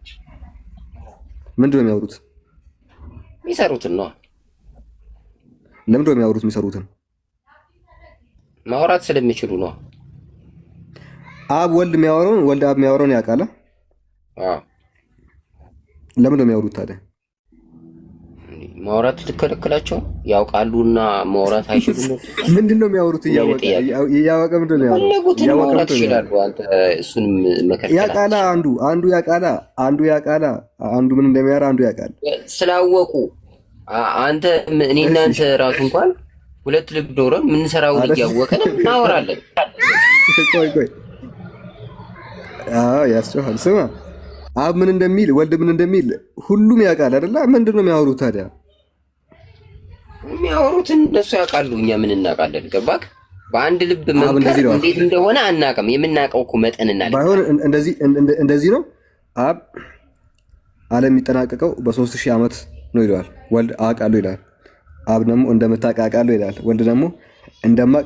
ምንድን ነው የሚያወሩት? የሚሰሩትን ነው። ለምንድን ነው የሚያወሩት? የሚሰሩትን ማውራት ስለሚችሉ ነው። አብ ወልድ የሚያወራውን ወልድ አብ የሚያወራውን ያውቃል። ለምንድን ነው የሚያወሩት ታዲያ? ማውራት ልከለክላቸው ያውቃሉና ማውራት አይችሉም። ምንድን ነው የሚያወሩት? እያወቀ ምንድን ነው ያወሩት? ማውራት ይችላሉ። አንተ እሱንም መከልከል ያውቃል። አንዱ ያውቃል። አንዱ ምን እንደሚያወራ አንዱ ያውቃል። ስላወቁ አንተ እኔ እናንተ ራሱ እንኳን ሁለት ልብ ኖረን የምንሰራውን እያወቅን እናወራለን። ቆይ ያስጨዋል። ስማ አብ ምን እንደሚል ወልድ ምን እንደሚል ሁሉም ያውቃል አይደለ? ምንድን ነው የሚያወሩት ታዲያ? የሚያወሩትን እነሱ ያውቃሉ፣ እኛ ምን እናውቃለን? ገባክ? በአንድ ልብ መምከር እንዴት እንደሆነ አናውቅም። የምናውቀው እኮ መጠንና ባይሆን እንደዚህ ነው። አብ ዓለም የሚጠናቀቀው በ3000 ዓመት ነው ይለዋል። ወልድ አውቃለሁ ይላል። አብ ደግሞ እንደምታውቅ አውቃለሁ ይላል። ወልድ ደግሞ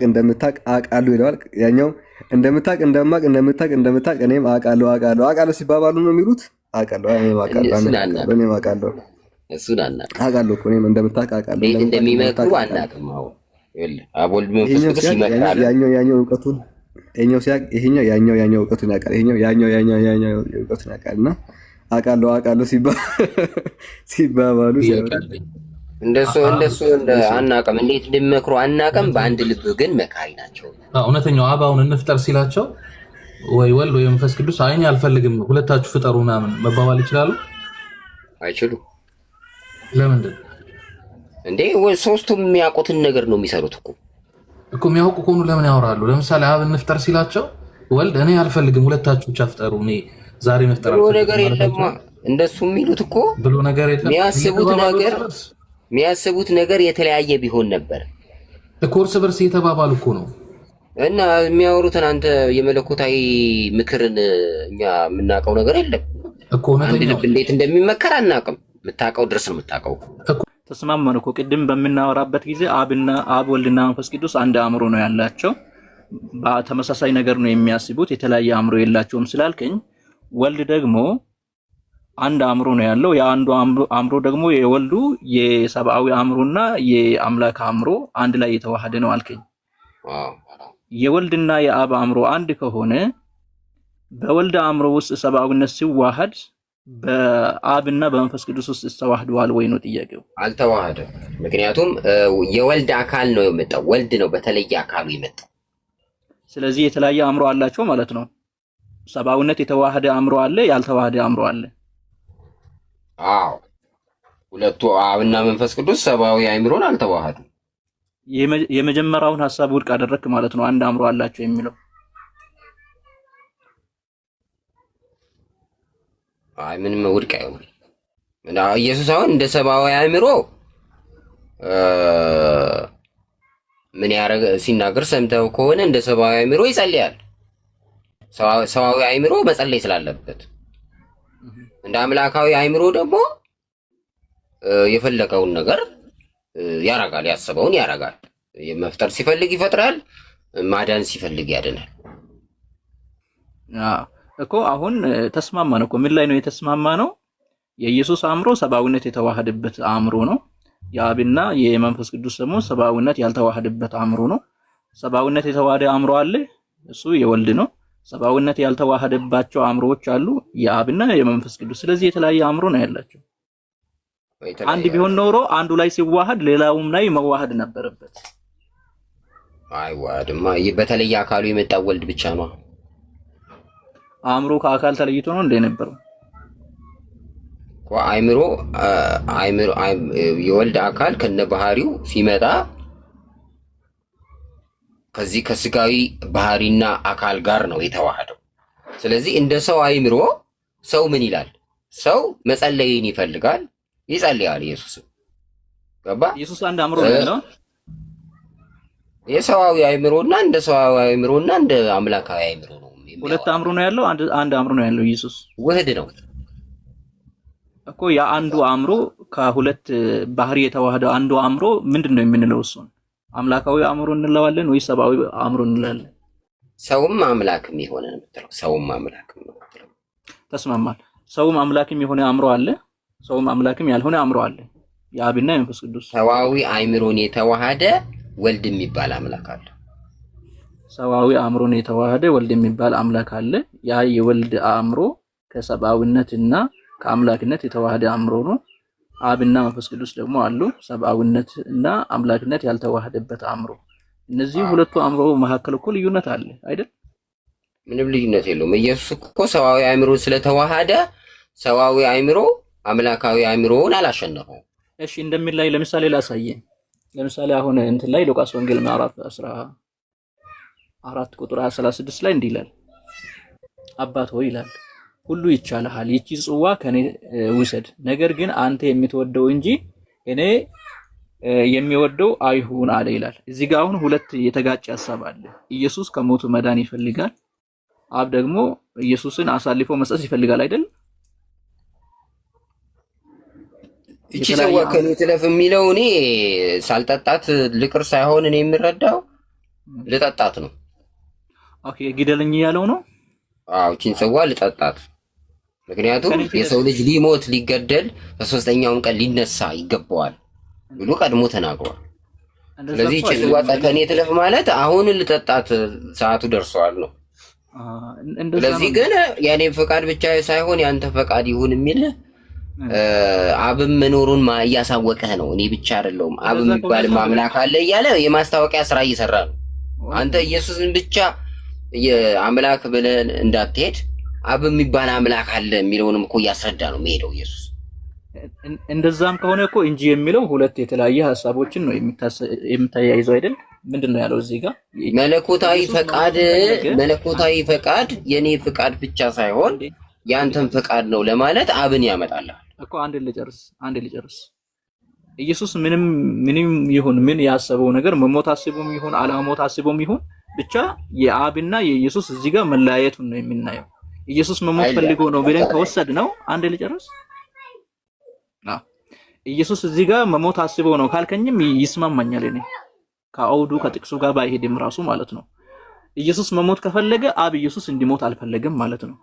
እንደምታውቅ አውቃለሁ ይለዋል። ያኛው እንደምታውቅ እኔም አውቃለሁ ሲባባሉ ነው የሚሉት። አውቃለሁ እሱን አናውቅም። አውቃለሁ እኮ እኔም እንደምታውቅ አውቃለሁ። እንደሚመክሩ አናውቅም። አብ ወልድ መንፈስ ቅዱስ ይመክራሉ። ያኛው እውቀቱን ይሄኛው ያኛው እውቀቱን ያውቃል። ይሄኛው ያኛው እውቀቱን ያውቃል። እና አውቃለሁ ሲባባሉ እንደሱ አናውቅም። እንዴት እንደሚመክሩ አናውቅም። በአንድ ልብ ግን መካሪ ናቸው። እውነተኛው አብ አሁን እንፍጠር ሲላቸው ወይ ወልድ ወይ መንፈስ ቅዱስ አይኔ አልፈልግም ሁለታችሁ ፍጠሩ ምናምን መባባል ይችላሉ? አይችሉም። ለምንድን እንዴ? ሶስቱም የሚያውቁትን ነገር ነው የሚሰሩት እኮ የሚያውቁ ከሆኑ ለምን ያወራሉ? ለምሳሌ አብ እንፍጠር ሲላቸው ወልድ እኔ አልፈልግም ሁለታችሁ ብቻ ፍጠሩ እኔ ዛሬ መፍጠር ብሎ ነገር የለም። እንደሱ የሚሉት እኮ ብሎ ነገር የለም። የሚያስቡት ነገር የተለያየ ቢሆን ነበር እኮ እርስ በርስ እየተባባሉ እኮ ነው። እና የሚያወሩትን አንተ የመለኮታዊ ምክርን እኛ የምናውቀው ነገር የለም እኮ። አንድ ልብ እንዴት እንደሚመከር አናውቅም። የምታውቀው ድረስ ነው የምታውቀው። ተስማማን እኮ ቅድም በምናወራበት ጊዜ አብ ወልድና መንፈስ ቅዱስ አንድ አእምሮ ነው ያላቸው፣ በተመሳሳይ ነገር ነው የሚያስቡት፣ የተለያየ አእምሮ የላቸውም ስላልከኝ ወልድ ደግሞ አንድ አእምሮ ነው ያለው። የአንዱ አእምሮ ደግሞ የወልዱ የሰብአዊ አእምሮና የአምላክ አእምሮ አንድ ላይ የተዋሃደ ነው አልከኝ። የወልድና የአብ አእምሮ አንድ ከሆነ በወልድ አእምሮ ውስጥ ሰብአዊነት ሲዋሃድ በአብና በመንፈስ ቅዱስ ውስጥ ተዋህደዋል ወይ ነው ጥያቄው። አልተዋሃደም። ምክንያቱም የወልድ አካል ነው የመጣው፣ ወልድ ነው በተለየ አካሉ የመጣው። ስለዚህ የተለያየ አእምሮ አላቸው ማለት ነው። ሰብአዊነት የተዋሃደ አእምሮ አለ፣ ያልተዋሃደ አእምሮ አለ። አዎ ሁለቱ አብና መንፈስ ቅዱስ ሰብአዊ አእምሮን አልተዋሃዱም። የመጀመሪያውን ሐሳብ ውድቅ አደረክ ማለት ነው፣ አንድ አእምሮ አላቸው የሚለው። አይ ምንም ውድቅ አይሆንም። እና ኢየሱስ አሁን እንደ ሰብአዊ አእምሮ ምን ያረጋ ሲናገር ሰምተው ከሆነ እንደ ሰብአዊ አእምሮ ይጸልያል። ሰብአዊ አእምሮ መጸለይ ስላለበት፣ እንደ አምላካዊ አእምሮ ደግሞ የፈለገውን ነገር ያረጋል፣ ያሰበውን ያረጋል። መፍጠር ሲፈልግ ይፈጥራል፣ ማዳን ሲፈልግ ያድናል። እኮ አሁን ተስማማን እኮ። ምን ላይ ነው የተስማማ ነው? የኢየሱስ አእምሮ ሰብአዊነት የተዋሃደበት አእምሮ ነው። የአብና የመንፈስ ቅዱስ ደግሞ ሰብአዊነት ያልተዋሃደበት አእምሮ ነው። ሰብአዊነት የተዋሃደ አእምሮ አለ፣ እሱ የወልድ ነው። ሰብአዊነት ያልተዋሃደባቸው አእምሮዎች አሉ፣ የአብና የመንፈስ ቅዱስ። ስለዚህ የተለያየ አእምሮ ነው ያላቸው። አንድ ቢሆን ኖሮ አንዱ ላይ ሲዋሃድ ሌላውም ላይ መዋሃድ ነበረበት። አይዋሃድማ። በተለየ አካሉ የመጣው ወልድ ብቻ ነው። አእምሮ ከአካል ተለይቶ ነው እንደነበረው አእምሮ የወልድ አካል ከነባህሪው ሲመጣ ከዚህ ከስጋዊ ባህሪና አካል ጋር ነው የተዋሃደው። ስለዚህ እንደ ሰው አእምሮ ሰው ምን ይላል? ሰው መጸለይን ይፈልጋል፣ ይጸልያል። ኢየሱስ ገባ? ኢየሱስ አንድ አእምሮ ነው ያለው። የሰዋዊ አእምሮና እንደ ሰዋዊ አእምሮና እንደ አምላካዊ አእምሮ ነው። ሁለት አእምሮ ነው ያለው፣ አንድ አእምሮ ነው ያለው። ኢየሱስ ውህድ ነው እኮ። ያ አንዱ አእምሮ ከሁለት ባህሪ የተዋሃደ አንዱ አእምሮ ምንድነው የምንለው? እሱን አምላካዊ አእምሮ እንለዋለን ወይ ሰብአዊ አእምሮ እንላለን? ሰውም አምላክም የሆነ ነው የምትለው። ሰውም አምላክም ነው የምትለው። ተስማማል። ሰውም አምላክም የሆነ አእምሮ አለ፣ ሰውም አምላክም ያልሆነ አእምሮ አለ። የአብና የመንፈስ ቅዱስ ሰዋዊ አእምሮን የተዋሃደ ወልድ የሚባል አምላክ አለ። ሰዋዊ አእምሮን የተዋሃደ ወልድ የሚባል አምላክ አለ። ያ የወልድ አእምሮ ከሰብአዊነትና ከአምላክነት የተዋሃደ አእምሮ ነው። አብና መንፈስ ቅዱስ ደግሞ አሉ፣ ሰብአዊነት እና አምላክነት ያልተዋሃደበት አእምሮ። እነዚህ ሁለቱ አእምሮ መካከል እኮ ልዩነት አለ አይደል? ምንም ልዩነት የለውም። ኢየሱስ እኮ ሰዋዊ አእምሮ ስለተዋሃደ ሰዋዊ አእምሮ አምላካዊ አእምሮውን አላሸነፈውም። እሺ እንደምን ላይ ለምሳሌ ላሳየ። ለምሳሌ አሁን እንትን ላይ ሉቃስ ወንጌል ምዕራፍ 14 ቁጥር 36 ላይ እንዲህ ይላል፣ አባት ሆይ ይላል ሁሉ ይቻልሃል፣ ይቺ ጽዋ ከኔ ውሰድ፣ ነገር ግን አንተ የምትወደው እንጂ እኔ የሚወደው አይሁን አለ ይላል። እዚህ ጋር አሁን ሁለት የተጋጨ ሐሳብ አለ። ኢየሱስ ከሞቱ መዳን ይፈልጋል፣ አብ ደግሞ ኢየሱስን አሳልፎ መስጠት ይፈልጋል አይደል? እቺ ጽዋ ከኔ ትለፍ የሚለው እኔ ሳልጠጣት ልቅር ሳይሆን እኔ የምረዳው ልጠጣት ነው። ኦኬ ግደልኝ ያለው ነው። አዎ እቺን ጽዋ ልጠጣት። ምክንያቱም የሰው ልጅ ሊሞት ሊገደል በሶስተኛውም ቀን ሊነሳ ይገባዋል ብሎ ቀድሞ ተናግሯል። ስለዚህ እቺ ጽዋ ከኔ ትለፍ ማለት አሁን ልጠጣት ሰዓቱ ደርሷል ነው። ስለዚህ ግን የኔ ፈቃድ ብቻ ሳይሆን ያንተ ፈቃድ ይሁን የሚል አብም መኖሩን እያሳወቀህ ነው። እኔ ብቻ አይደለሁም አብም የሚባል አምላክ አለ እያለ የማስታወቂያ ስራ እየሰራ ነው። አንተ ኢየሱስን ብቻ የአምላክ ብለን እንዳትሄድ አብ የሚባል አምላክ አለ የሚለውንም እኮ እያስረዳ ነው የሚሄደው ኢየሱስ። እንደዛም ከሆነ እኮ እንጂ የሚለው ሁለት የተለያየ ሐሳቦችን ነው የምታያይዘው አይደል? ምንድነው ያለው እዚህ ጋር? መለኮታዊ ፈቃድ የኔ ፈቃድ ብቻ ሳይሆን ያንተም ፈቃድ ነው ለማለት አብን ያመጣልሃል እኮ። አንድ ልጨርስ። ኢየሱስ ምንም ይሁን ምን ያሰበው ነገር መሞት አስቦም ይሁን አለመሞት አስቦም ይሁን ብቻ የአብና የኢየሱስ እዚህ ጋር መለያየቱን ነው የምናየው። ኢየሱስ መሞት ፈልጎ ነው ብለን ከወሰድ ነው አንድ ልጨርስ። ኢየሱስ እዚህ ጋር መሞት አስቦ ነው ካልከኝም ይስማማኛል። እኔ ከአውዱ ከጥቅሱ ጋር ባይሄድም ራሱ ማለት ነው። ኢየሱስ መሞት ከፈለገ አብ ኢየሱስ እንዲሞት አልፈለገም ማለት ነው።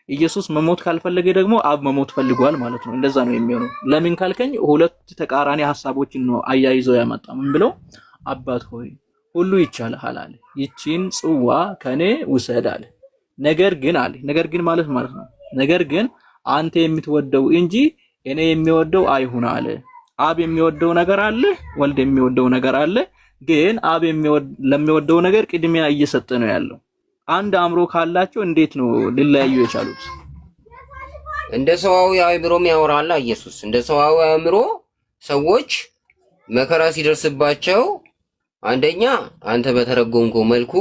ኢየሱስ መሞት ካልፈለገ ደግሞ አብ መሞት ፈልጓል ማለት ነው። እንደዛ ነው የሚሆነው። ለምን ካልከኝ ሁለት ተቃራኒ ሐሳቦችን ነው አያይዘው ያመጣ። ምን ብለው አባት ሆይ ሁሉ ይቻልሃል አለ፣ ይቺን ጽዋ ከኔ ውሰድ አለ። ነገር ግን ማለት ነው። ነገር ግን አንተ የምትወደው እንጂ እኔ የሚወደው አይሁን አለ። አብ የሚወደው ነገር አለ፣ ወልድ የሚወደው ነገር አለ። ግን አብ ለሚወደው ነገር ቅድሚያ እየሰጠ ነው ያለው። አንድ አእምሮ ካላቸው እንዴት ነው ሊለያዩ የቻሉት? እንደ ሰዋዊ አእምሮም ያወራል ኢየሱስ። እንደ ሰዋዊ አእምሮ ሰዎች መከራ ሲደርስባቸው አንደኛ አንተ በተረጎምከው መልኩ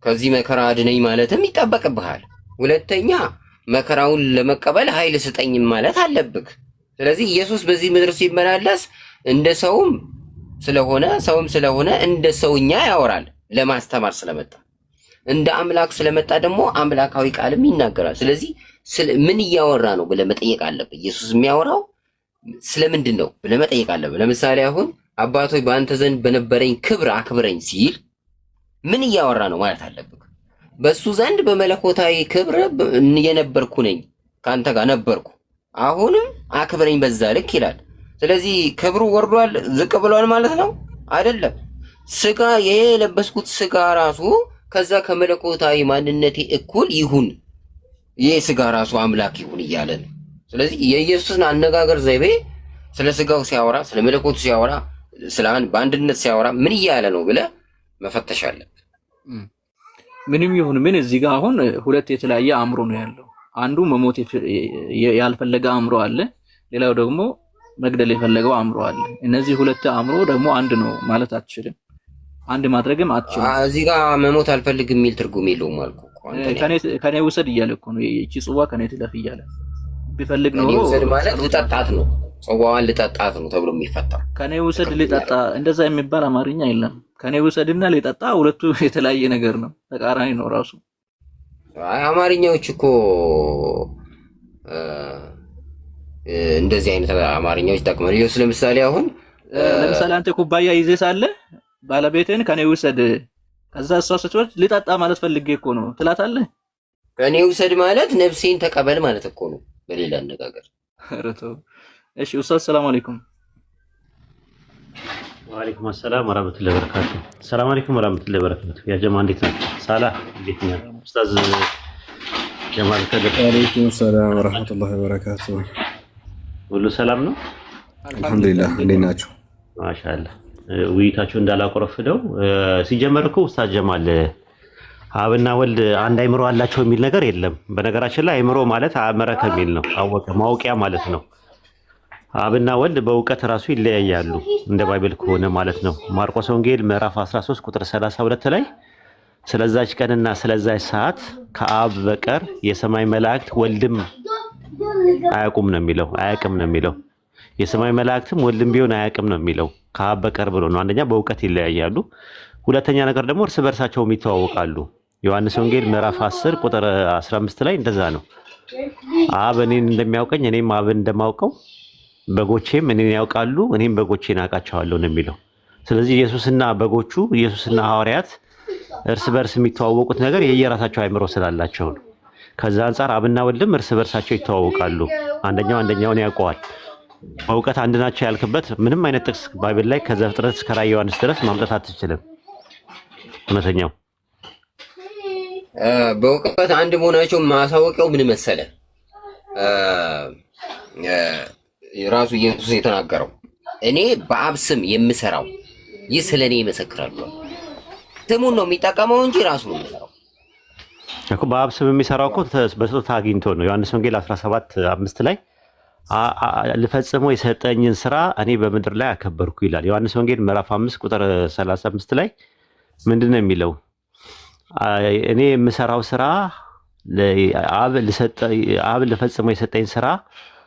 ከዚህ መከራ አድነኝ ማለትም ይጠበቅብሃል። ሁለተኛ መከራውን ለመቀበል ኃይል ስጠኝ ማለት አለብህ። ስለዚህ ኢየሱስ በዚህ ምድር ሲመላለስ እንደ ሰውም ስለሆነ እንደ ሰውኛ ያወራል ለማስተማር ስለመጣ፣ እንደ አምላክ ስለመጣ ደግሞ አምላካዊ ቃልም ይናገራል። ስለዚህ ምን እያወራ ነው ብለህ መጠየቅ አለብህ። ኢየሱስ የሚያወራው ስለምንድን ነው ብለህ መጠየቅ አለብህ። ለምሳሌ አሁን አባቶይ በአንተ ዘንድ በነበረኝ ክብር አክብረኝ ሲል ምን እያወራ ነው ማለት አለብህ። በሱ ዘንድ በመለኮታዊ ክብር የነበርኩ ነኝ፣ ካንተ ጋር ነበርኩ፣ አሁንም አክብረኝ በዛ ልክ ይላል። ስለዚህ ክብሩ ወርዷል ዝቅ ብሏል ማለት ነው አይደለም። ስጋ የለበስኩት ስጋ ራሱ ከዛ ከመለኮታዊ ማንነቴ እኩል ይሁን፣ ይሄ ስጋ ራሱ አምላክ ይሁን እያለ ነው። ስለዚህ የኢየሱስን አነጋገር ዘይቤ ስለ ስጋው ሲያወራ፣ ስለ መለኮቱ ሲያወራ፣ በአንድነት ሲያወራ ምን እያለ ነው ብለህ መፈተሽ አለብህ። ምንም ይሁን ምን እዚህ ጋር አሁን ሁለት የተለያየ አእምሮ ነው ያለው። አንዱ መሞት ያልፈለገ አእምሮ አለ፣ ሌላው ደግሞ መግደል የፈለገው አእምሮ አለ። እነዚህ ሁለት አእምሮ ደግሞ አንድ ነው ማለት አትችልም፣ አንድ ማድረግም አትችልም። እዚህ ጋር መሞት አልፈልግም የሚል ትርጉም የለውም አልኩ እኮ። ከኔ ውሰድ እያለ እኮ ነው። ይቺ ጽዋ ከኔ ትለፍ እያለ ቢፈልግ ነው። ውሰድ ማለት ልጠጣት ነው፣ ጽዋዋን ልጠጣት ነው ተብሎ የሚፈታው። ከኔ ውሰድ ልጠጣ እንደዛ የሚባል አማርኛ የለም። ከኔ ውሰድና ልጠጣ ሁለቱ የተለያየ ነገር ነው፣ ተቃራኒ ነው ራሱ። አማርኛዎች እኮ እንደዚህ አይነት አማርኛዎች ይጠቅማል። ይኸውስ ለምሳሌ አንተ ኩባያ ይዘህ ሳለ ባለቤትን ከኔ ውሰድ፣ ከዛ እሷ ስትወስድ ልጠጣ ማለት ፈልጌ እኮ ነው ትላታለህ። ከኔ ውሰድ ማለት ነፍሴን ተቀበል ማለት እኮ ነው በሌላ አነጋገር። እሺ ኡስታዝ ሰላም አለይኩም። ወአለይኩም ሰላም ወራህመቱላሂ ወበረካቱ። ሰላም አለይኩም ወራህመቱላሂ ወበረካቱ። ያ ጀማ እንዴት ናችሁ? ሳላህ እንዴት ነህ? ኡስታዝ ጀማል ከደረ። ወአለይኩም ሰላም ወራህመቱላሂ ወበረካቱ። ሁሉ ሰላም ነው? አልሐምዱሊላህ። እንዴት ናችሁ? ማሻአላህ። ውይይታችሁ እንዳላቆረፍደው ሲጀመር እኮ ኡስታዝ ጀማል አብና ወልድ አንድ አይምሮ አላቸው የሚል ነገር የለም። በነገራችን ላይ አይምሮ ማለት አእመረ ከሚል ነው፣ አወቀ ማወቂያ ማለት ነው። አብና ወልድ በእውቀት ራሱ ይለያያሉ እንደ ባይብል ከሆነ ማለት ነው። ማርቆስ ወንጌል ምዕራፍ 13 ቁጥር 32 ላይ ስለዛች ቀንና ስለዛች ሰዓት ከአብ በቀር የሰማይ መላእክት ወልድም አያውቁም ነው የሚለው፣ አያውቅም ነው የሚለው። የሰማይ መላእክትም ወልድም ቢሆን አያውቅም ነው የሚለው፣ ከአብ በቀር ብሎ ነው። አንደኛ በእውቀት ይለያያሉ፣ ሁለተኛ ነገር ደግሞ እርስ በርሳቸውም ይተዋወቃሉ። ዮሐንስ ወንጌል ምዕራፍ 10 ቁጥር 15 ላይ እንደዛ ነው። አብ እኔን እንደሚያውቀኝ እኔም አብን እንደማውቀው በጎቼም እኔን ያውቃሉ እኔም በጎቼን አውቃቸዋለሁ ነው የሚለው። ስለዚህ ኢየሱስና በጎቹ ኢየሱስና ሐዋርያት እርስ በርስ የሚተዋወቁት ነገር የየራሳቸው አይምሮ ስላላቸው ነው። ከዛ አንፃር አብና ወልድም እርስ በርሳቸው ይተዋወቃሉ፣ አንደኛው አንደኛውን ያውቀዋል። በእውቀት አንድ ናቸው ያልክበት ምንም አይነት ጥቅስ ባይብል ላይ ከዘፍጥረት እስከ ራዕየ ዮሐንስ ድረስ ማምጣት አትችልም። እውነተኛው በእውቀት አንድ መሆናቸው ማሳወቂያው ምን መሰለ? ራሱ ኢየሱስ የተናገረው እኔ በአብ ስም የምሰራው ይህ ስለኔ ይመሰክራል። ስሙን ነው የሚጠቀመው እንጂ ራሱ ነው የሚሰራው። እኮ በአብ ስም የሚሰራው እኮ በስጦታ አግኝቶ ነው። ዮሐንስ ወንጌል 17:5 ላይ ልፈጽመው የሰጠኝን ስራ እኔ በምድር ላይ አከበርኩ ይላል። ዮሐንስ ወንጌል ምዕራፍ 5 ቁጥር 35 ላይ ምንድን ነው የሚለው? እኔ የምሰራው ስራ አብ ልፈጽመው የሰጠኝ ስራ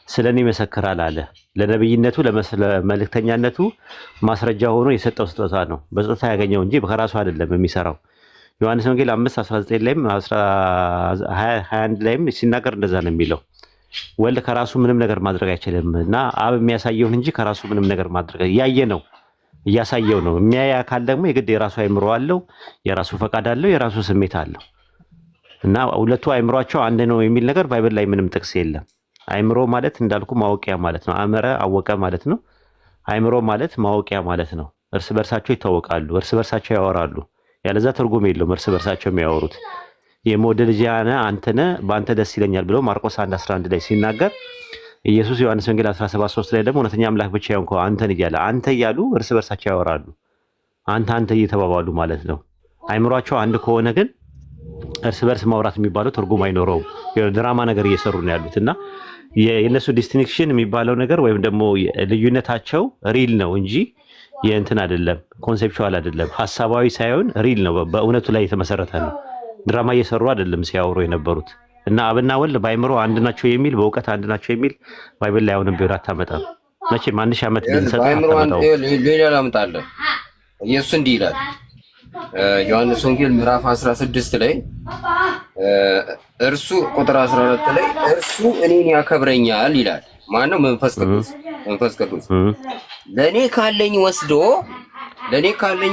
ስለኔ ይመሰክራል አለ። ለነብይነቱ ለመልእክተኛነቱ ማስረጃ ሆኖ የሰጠው ስጦታ ነው። በስጦታ ያገኘው እንጂ ከራሱ አይደለም የሚሰራው። ዮሐንስ ወንጌል 5:19 ላይም 21 ላይም ሲናገር እንደዛ ነው የሚለው። ወልድ ከራሱ ምንም ነገር ማድረግ አይችልም እና አብ የሚያሳየውን እንጂ ከራሱ ምንም ነገር ማድረግ ያየ ነው እያሳየው ነው። የሚያይ አካል ደግሞ የግድ የራሱ አእምሮ አለው፣ የራሱ ፈቃድ አለው፣ የራሱ ስሜት አለው እና ሁለቱ አእምሯቸው አንድ ነው የሚል ነገር ባይብል ላይ ምንም ጥቅስ የለም። አእምሮ ማለት እንዳልኩ ማወቂያ ማለት ነው። አመረ አወቀ ማለት ነው። አእምሮ ማለት ማወቂያ ማለት ነው። እርስ በርሳቸው ይታወቃሉ፣ እርስ በርሳቸው ያወራሉ። ያለዛ ትርጉም የለውም እርስ በርሳቸው የሚያወሩት። የምወድህ ልጄ አንተነ በአንተ ደስ ይለኛል ብሎ ማርቆስ 1:11 ላይ ሲናገር ኢየሱስ ዮሐንስ ወንጌል 17:3 ላይ ደግሞ እውነተኛ አምላክ ብቻ ይሆንከ አንተን እያለ አንተ እያሉ እርስ በርሳቸው ያወራሉ። አንተ እየተባባሉ ማለት ነው። አእምሯቸው አንድ ከሆነ ግን እርስ በርስ ማውራት የሚባለው ትርጉም አይኖረውም። ድራማ ነገር እየሰሩ ነው ያሉት እና የእነሱ ዲስቲንክሽን የሚባለው ነገር ወይም ደግሞ ልዩነታቸው ሪል ነው እንጂ የእንትን አይደለም፣ ኮንሴፕቹዋል አይደለም፣ ሐሳባዊ ሳይሆን ሪል ነው። በእውነቱ ላይ የተመሰረተ ነው። ድራማ እየሰሩ አይደለም ሲያወሩ የነበሩት እና አብና ወልድ በአእምሮ አንድ ናቸው የሚል በእውቀት አንድ ናቸው የሚል ባይብል ላይ አሁንም ቢሆን አታመጣም። መቼም 1000 ዓመት ብንሰጥ አታመጣው። ሌላ ላምጣለህ። ኢየሱስ እንዲህ ይላል ዮሐንስ ወንጌል ምዕራፍ 16 ላይ እርሱ ቁጥር 14 ላይ እርሱ እኔን ያከብረኛል ይላል። ማነው? መንፈስ ቅዱስ። መንፈስ ቅዱስ ለኔ ካለኝ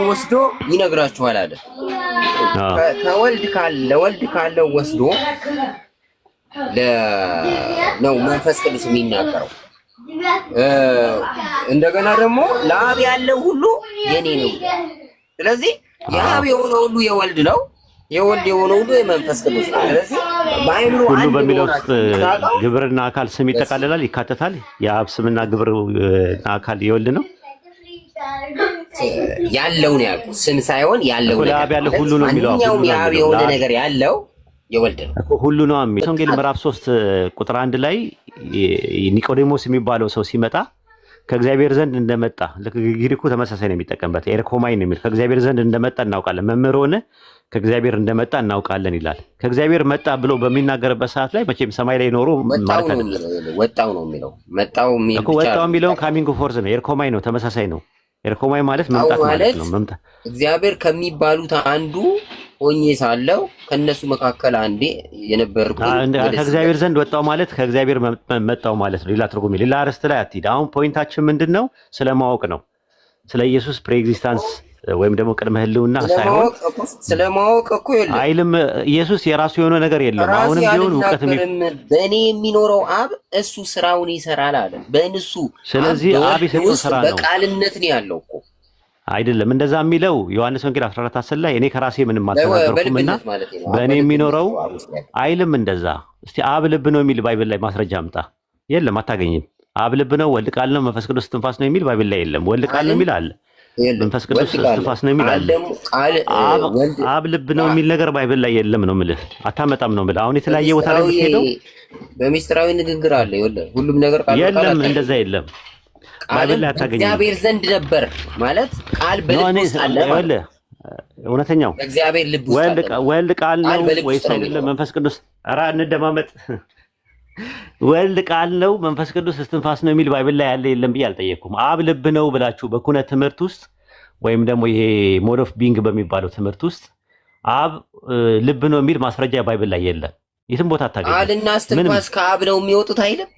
ወስዶ ይነግራችኋል አለ። ለወልድ ካለው ወስዶ ነው መንፈስ ቅዱስ የሚናገረው። እንደገና ደግሞ ለአብ ያለው ሁሉ የኔ ነው። ስለዚህ የአብ የሆነ ሁሉ የወልድ ነው፣ የወልድ የሆነ ሁሉ የመንፈስ ቅዱስ ነው። ስለዚህ በአይምሮ ሁሉ በሚለው ውስጥ ግብርና አካል ስም ይጠቃልላል፣ ይካተታል። የአብ ስምና ግብርና አካል የወልድ ነው ያለው ነው ያልኩት። ስም ሳይሆን ያለው ነው። ለአብ ያለው ሁሉ ነው የሚለው። ማንኛውም የአብ የሆነ ነገር ያለው የወልድ ነው ሁሉ ነው የሚለው። ወንጌል ምዕራፍ 3 ቁጥር 1 ላይ ኒቆዲሞስ የሚባለው ሰው ሲመጣ ከእግዚአብሔር ዘንድ እንደመጣ ግሪኩ ተመሳሳይ ነው የሚጠቀምበት። ኤርኮማይ ነው የሚል ከእግዚአብሔር ዘንድ እንደመጣ እናውቃለን። መምህር ሆነ ከእግዚአብሔር እንደመጣ እናውቃለን ይላል። ከእግዚአብሔር መጣ ብሎ በሚናገርበት ሰዓት ላይ መቼም ሰማይ ላይ ኖሮ ማለት አይደለም። ወጣው ነው የሚለው። ወጣው የሚለውን ካሚንግ ፎርስ ነው። ኤርኮማይ ነው፣ ተመሳሳይ ነው። ኤርኮማይ ማለት መምጣት ማለት ነው። መምጣት እግዚአብሔር ከሚባሉት አንዱ ሆኜ ሳለው ከነሱ መካከል አንዴ የነበርኩት ከእግዚአብሔር ዘንድ ወጣው ማለት ከእግዚአብሔር መጣው ማለት ነው። ሌላ ትርጉም ሌላ አርስት ላይ አትሂድ። አሁን ፖይንታችን ምንድነው? ስለማወቅ ነው። ስለ ኢየሱስ ፕሬኤግዚስታንስ ወይም ደግሞ ቅድመ ህልውና ሳይሆን ስለማወቅ እኮ የለም አይልም። ኢየሱስ የራሱ የሆነ ነገር የለም። አሁንም ቢሆን ዕውቀት በእኔ የሚኖረው አብ እሱ ስራውን ይሰራል አለ። በእንሱ ስለዚህ አብ የሰጠው ስራ ነው። በቃልነት ነው ያለው እኮ አይደለም። እንደዛ የሚለው ዮሐንስ ወንጌል 14:10 ላይ እኔ ከራሴ ምንም አልተናገርኩምና በእኔ የሚኖረው አይልም እንደዛ። እስቲ አብ ልብ ነው የሚል ባይብል ላይ ማስረጃ አምጣ። የለም፣ አታገኝም። አብ ልብ ነው፣ ወልድ ቃል ነው፣ መንፈስ ቅዱስ እስትንፋስ ነው የሚል ባይብል ላይ የለም። ወልድ ቃል ነው የሚል አለ፣ መንፈስ ቅዱስ እስትንፋስ ነው የሚል አለ። አብ ልብ ነው የሚል ነገር ባይብል ላይ የለም ነው የምልህ። አታመጣም ነው የምልህ። አሁን የተለያየ ቦታ ላይ የምትሄደው በሚስጥራዊ ንግግር አለ። ሁሉም ነገር ቃል የለም፣ እንደዛ የለም። ባይብል ላይ አታገኝም። እግዚአብሔር ዘንድ ነበር ማለት ቃል በልብ ውስጥ አለ ማለት እውነተኛው እግዚአብሔር ልብ ውስጥ አለ። ወልድ ቃል ነው ወይስ አይደለም? መንፈስ ቅዱስ ኧረ እንደማመጥ ወልድ ቃል ነው መንፈስ ቅዱስ እስትንፋስ ነው የሚል ባይብል ላይ ያለ የለም ብዬ አልጠየቅኩም። አብ ልብ ነው ብላችሁ በኩነት ትምህርት ውስጥ ወይም ደግሞ ይሄ ሞድ ኦፍ ቢንግ በሚባለው ትምህርት ውስጥ አብ ልብ ነው የሚል ማስረጃ ባይብል ላይ የለም። የትም ቦታ አታገኝም። ቃልና እስትንፋስ ከአብ ነው የሚወጡት አይደለም?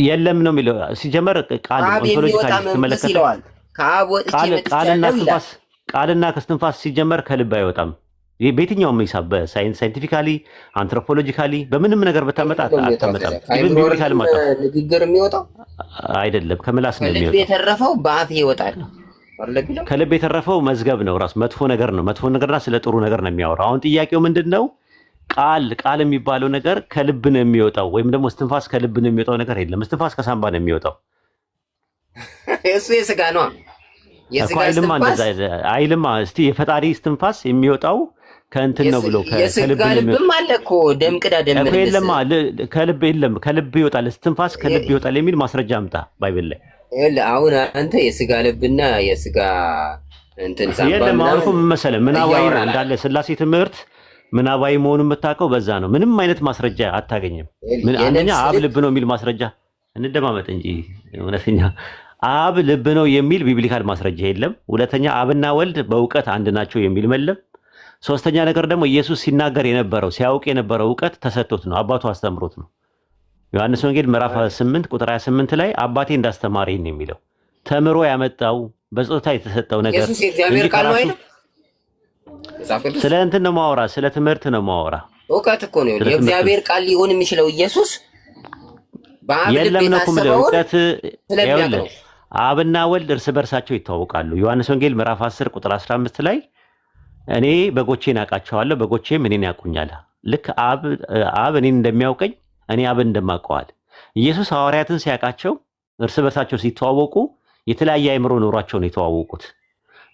የለም ነው የሚለው። ሲጀመር ቃል ኦንቶሎጂካሊ ስትመለከተው ከአብ ወጥቼ ቃልና ከእስትንፋስ ሲጀመር ከልብ አይወጣም። በየትኛውም ሂሳብ በሳይንቲፊካሊ አንትሮፖሎጂካሊ በምንም ነገር ብታመጣ አታመጣም። ንግግር የሚወጣው አይደለም፣ ከምላስ ነው የሚወጣው። ከልብ የተረፈው በአፍ ይወጣል። ከልብ የተረፈው መዝገብ ነው፣ ራሱ መጥፎ ነገር ነው። መጥፎ ነገርና ስለ ጥሩ ነገር ነው የሚያወራው። አሁን ጥያቄው ምንድነው? ቃል የሚባለው ነገር ከልብ ነው የሚወጣው ወይም ደግሞ እስትንፋስ ከልብ ነው የሚወጣው ነገር የለም። እስትንፋስ ከሳምባ ነው የሚወጣው። እሱ የስጋ ነው። አይልማ። እስቲ የፈጣሪ እስትንፋስ የሚወጣው ከእንትን ነው ብሎ የስጋ ልብም አለ እኮ ደም ቅዳ ደም እኮ የለም ከልብ የለም ከልብ ይወጣል እስትንፋስ ከልብ ይወጣል የሚል ማስረጃ አምጣ ባይብል ላይ አሁን አንተ የስጋ ልብና የስጋ እንትን የለም አሁን እኮ ምን መሰለህ ምናባዊ ነው እንዳለ ስላሴ ትምህርት ምናባዊ መሆኑን የምታውቀው በዛ ነው ምንም አይነት ማስረጃ አታገኝም አንደኛ አብ ልብ ነው የሚል ማስረጃ እንደማመጥ እንጂ እውነተኛ አብ ልብ ነው የሚል ቢብሊካል ማስረጃ የለም ሁለተኛ አብና ወልድ በእውቀት አንድ ናቸው የሚል መለም ሶስተኛ ነገር ደግሞ ኢየሱስ ሲናገር የነበረው ሲያውቅ የነበረው ዕውቀት ተሰጥቶት ነው አባቱ አስተምሮት ነው ዮሐንስ ወንጌል ምዕራፍ 8 ቁጥር 28 ላይ አባቴ እንዳስተማረኝ ነው የሚለው ተምሮ ያመጣው በጾታ የተሰጠው ነገር ኢየሱስ የእግዚአብሔር ቃል ነው አይደል ስለ እንትን ነው ማወራ ስለ ትምህርት ነው ማወራ ዕውቀት እኮ ነው የእግዚአብሔር ቃል ሊሆን የሚችለው ኢየሱስ የለም ነው ዕውቀት ይኸውልህ አብና ወልድ እርስ በርሳቸው ይተዋወቃሉ ዮሐንስ ወንጌል ምዕራፍ 10 ቁጥር 15 ላይ እኔ በጎቼን አውቃቸዋለሁ በጎቼም እኔን ያውቁኛል ልክ አብ እኔን እንደሚያውቀኝ እኔ አብን እንደማውቀዋል ኢየሱስ ሐዋርያትን ሲያውቃቸው እርስ በርሳቸው ሲተዋወቁ የተለያየ አእምሮ ኖሯቸው ነው የተዋወቁት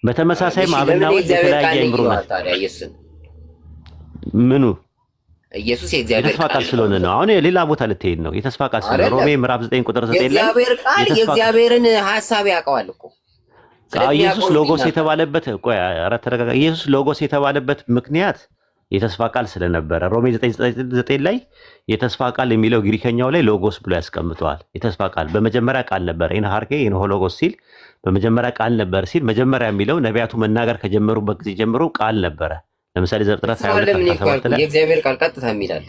በተመሳሳይም አብና ወልድ የተለያየ አእምሮ ናቸው ምኑ ኢየሱስ የእግዚአብሔር ቃል ስለሆነ ነው አሁን ሌላ ቦታ ልትሄድ ነው የተስፋ ቃል ስለሆነ ሮሜ ምዕራፍ 9 ቁጥር 9 ላይ የእግዚአብሔር ቃል የእግዚአብሔርን ሐሳብ ያውቀዋል እኮ ኢየሱስ ሎጎስ የተባለበት ቆይ ኧረ ተረጋጋ ኢየሱስ ሎጎስ የተባለበት ምክንያት የተስፋ ቃል ስለነበረ ሮሜ 9:9 ላይ የተስፋ ቃል የሚለው ግሪከኛው ላይ ሎጎስ ብሎ ያስቀምጠዋል የተስፋ ቃል በመጀመሪያ ቃል ነበር ኢንሃርኬ ኢንሆሎጎስ ሲል በመጀመሪያ ቃል ነበር ሲል መጀመሪያ የሚለው ነቢያቱ መናገር ከጀመሩበት ጊዜ ጀምሮ ቃል ነበረ ለምሳሌ ዘፍጥረት 22:17 ላይ የእግዚአብሔር ቃል ቀጥታ የሚላል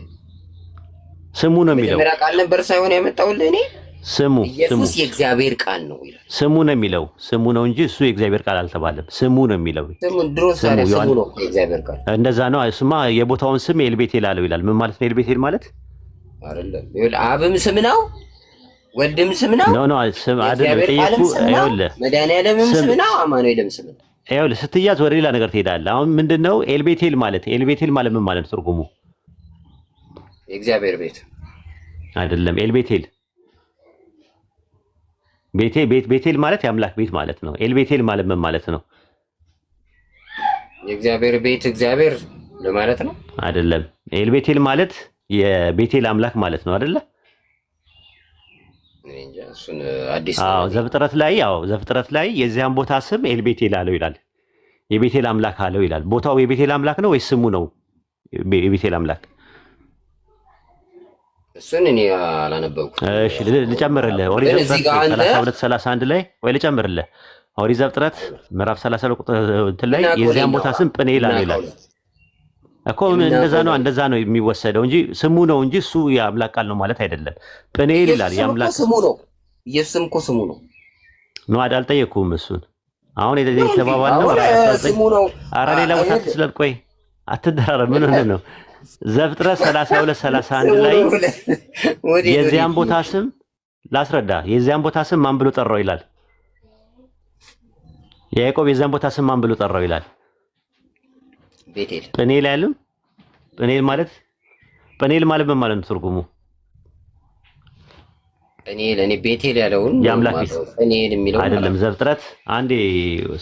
ስሙ ነው የሚለው መጀመሪያ ቃል ነበር ሳይሆን ያመጣውልህ እኔ ስሙ ኢየሱስ የእግዚአብሔር ቃል ነው ይላል ስሙ ነው የሚለው ስሙ ነው እንጂ እሱ የእግዚአብሔር ቃል አልተባለም ስሙ ነው የሚለው ስሙ ድሮስ ታዲያ ስሙ ነው የእግዚአብሔር ቃል እንደዛ ነው እሱማ የቦታውን ስም ኤልቤቴል አለው ይላል ምን ማለት ነው ኤልቤቴል ማለት አይደለም ይኸውልህ አብም ስም ነው ወልድም ስም ነው ኖ ስም አይደለም ጠይቁ ይኸውልህ መድኃኒዓለምም ስም ነው አማኑኤልም ስም ነው ይኸውልህ ስትያዝ ወደ ሌላ ነገር ትሄዳለህ አሁን ምንድነው ኤልቤቴል ማለት ምን ማለት ትርጉሙ የእግዚአብሔር ቤት አይደለም ኤልቤቴል ቤቴል ማለት የአምላክ ቤት ማለት ነው ኤልቤቴል ማለት ምን ማለት ነው የእግዚአብሔር ቤት እግዚአብሔር ለማለት ነው አይደለም ኤልቤቴል ማለት የቤቴል አምላክ ማለት ነው አይደለ እንጃ እሱን አዲስ ዘፍጥረት ላይ የዚያን ቦታ ስም ኤልቤቴል አለው ይላል የቤቴል አምላክ አለው ይላል ቦታው የቤቴል አምላክ ነው ወይስ ስሙ ነው የቤቴል አምላክ እሱን እኔ አላነበብኩም እሺ ልጨምርልህ ኦሪት ዘፍጥረት 32:31 ላይ ወይ ልጨምርልህ ኦሪት ዘፍጥረት ምዕራፍ 32 ቁጥር ላይ የዚያን ቦታ ስም ጵኒኤል አለው ይላል እኮ እንደዛ ነው የሚወሰደው እንጂ ስሙ ነው እንጂ እሱ የአምላክ ቃል ነው ማለት አይደለም ጵኒኤል ይላል የአምላክ ስሙ ነው ኢየሱስም እኮ ስሙ ነው ነው አልጠየቅኩም እሱን አሁን የተባባልነው ስሙ ነው ኧረ ሌላ ቦታ ስለቆይ አትደራረብ ምን ሆነ ነው ዘፍጥረት 32:31 ላይ የዚያን ቦታ ስም ላስረዳ የዚያን ቦታ ስም ማን ብሎ ጠራው ይላል ያዕቆብ የዚያን ቦታ ስም ማን ብሎ ጠራው ይላል ቤቴል ጵኒኤል አይደለም ጵኒኤል ማለት ምን ማለት ነው ትርጉሙ እኔ ቤቴል ያለውን የአምላክ ቤት ጵኒኤል የሚለው አይደለም ዘፍጥረት አንዴ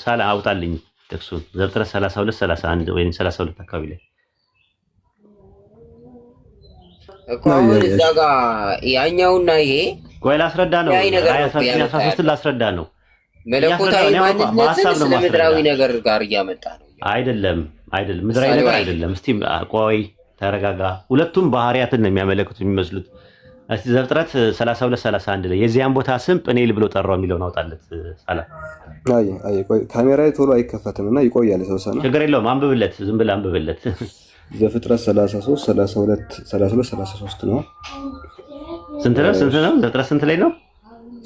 ሳላ አውጣልኝ ጥቅሱን ዘፍጥረት 32:31 ወይም 32 አካባቢ ላይ እኮ አሁን እዛ ጋር ያኛውና ይሄ ቆይ ላስረዳ ነው 13 ላስረዳ ነው መለኮታዊ ማንነትን ስለምድራዊ ነገር ጋር እያመጣ ነው አይደለም ምድራዊ ነገር አይደለም እስቲ ቆይ ተረጋጋ ሁለቱም ባህሪያትን ነው የሚያመለክቱት የሚመስሉት እስቲ ዘፍጥረት 32:31 ላይ የዚያን ቦታ ስም ጵኒኤል ብሎ ጠራው የሚለውን አውጣለት ሳላ ቆይ ካሜራዬ ቶሎ አይከፈትምና ይቆያል የተወሰነ ችግር የለውም አንብብለት ዝም ብለህ አንብብለት ዘፍጥረት 32:33 ነው ስንት ነው ዘፍጥረት ስንት ላይ ነው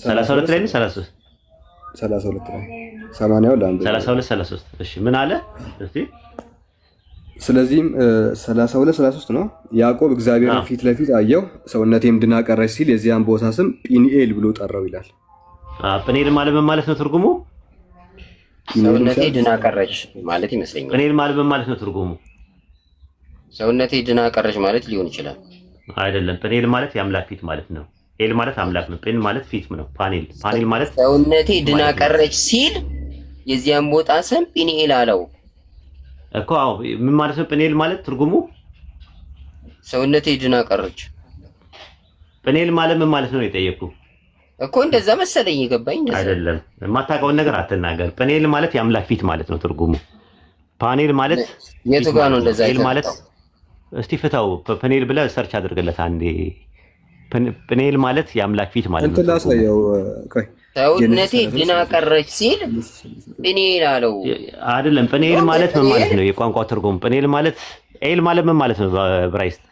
32 ላይ ነው 32 ላይ 80 ላይ 32:33 እሺ ምን አለ እስቲ ስለዚህም 32:33 ነው ያዕቆብ እግዚአብሔርን ፊት ለፊት አየው ሰውነቴም ድና ቀረች ሲል የዚያን ቦታ ስም ጵኒኤል ብሎ ጠራው ይላል ጵኒኤል ማለት ምን ማለት ነው ትርጉሙ ሰውነቴ ድና ቀረች ማለት ይመስለኛል ጵኒኤል ማለት ምን ማለት ነው ትርጉሙ ሰውነቴ ድና ቀረች ማለት ሊሆን ይችላል አይደለም ጵኒኤል ማለት የአምላክ ፊት ማለት ነው ኤል ማለት አምላክ ነው ጵን ማለት ፊት ነው ፓኔል ማለት ሰውነቴ ድና ቀረች ሲል የዚያን ቦታ ስም ጵኒኤል አለው እኮ አዎ ምን ማለት ነው? ጵኒኤል ማለት ትርጉሙ ሰውነቴ ድና ቀረች። ጵኒኤል ማለት ምን ማለት ነው የጠየቁ እኮ እንደዛ መሰለኝ የገባኝ። እንደዛ አይደለም። የማታውቀውን ነገር አትናገር። ጵኒኤል ማለት የአምላክ ፊት ማለት ነው ትርጉሙ። ፓኔል ማለት የቱ ጋር ነው እንደዛ ማለት? እስቲ ፍታው። ጵኒኤል ብለህ ሰርች አድርግለት አንዴ። ጵኒኤል ማለት የአምላክ ፊት ማለት ነው። እንትላሳየው ቆይ ሰውነቴ ድና ቀረች ሲል ጵኒኤል አለው አይደለም። ጵኒኤል ማለት ምን ማለት ነው? የቋንቋ ትርጉም ጵኒኤል ማለት ኤል ማለት ምን ማለት ነው በዕብራይስጥ?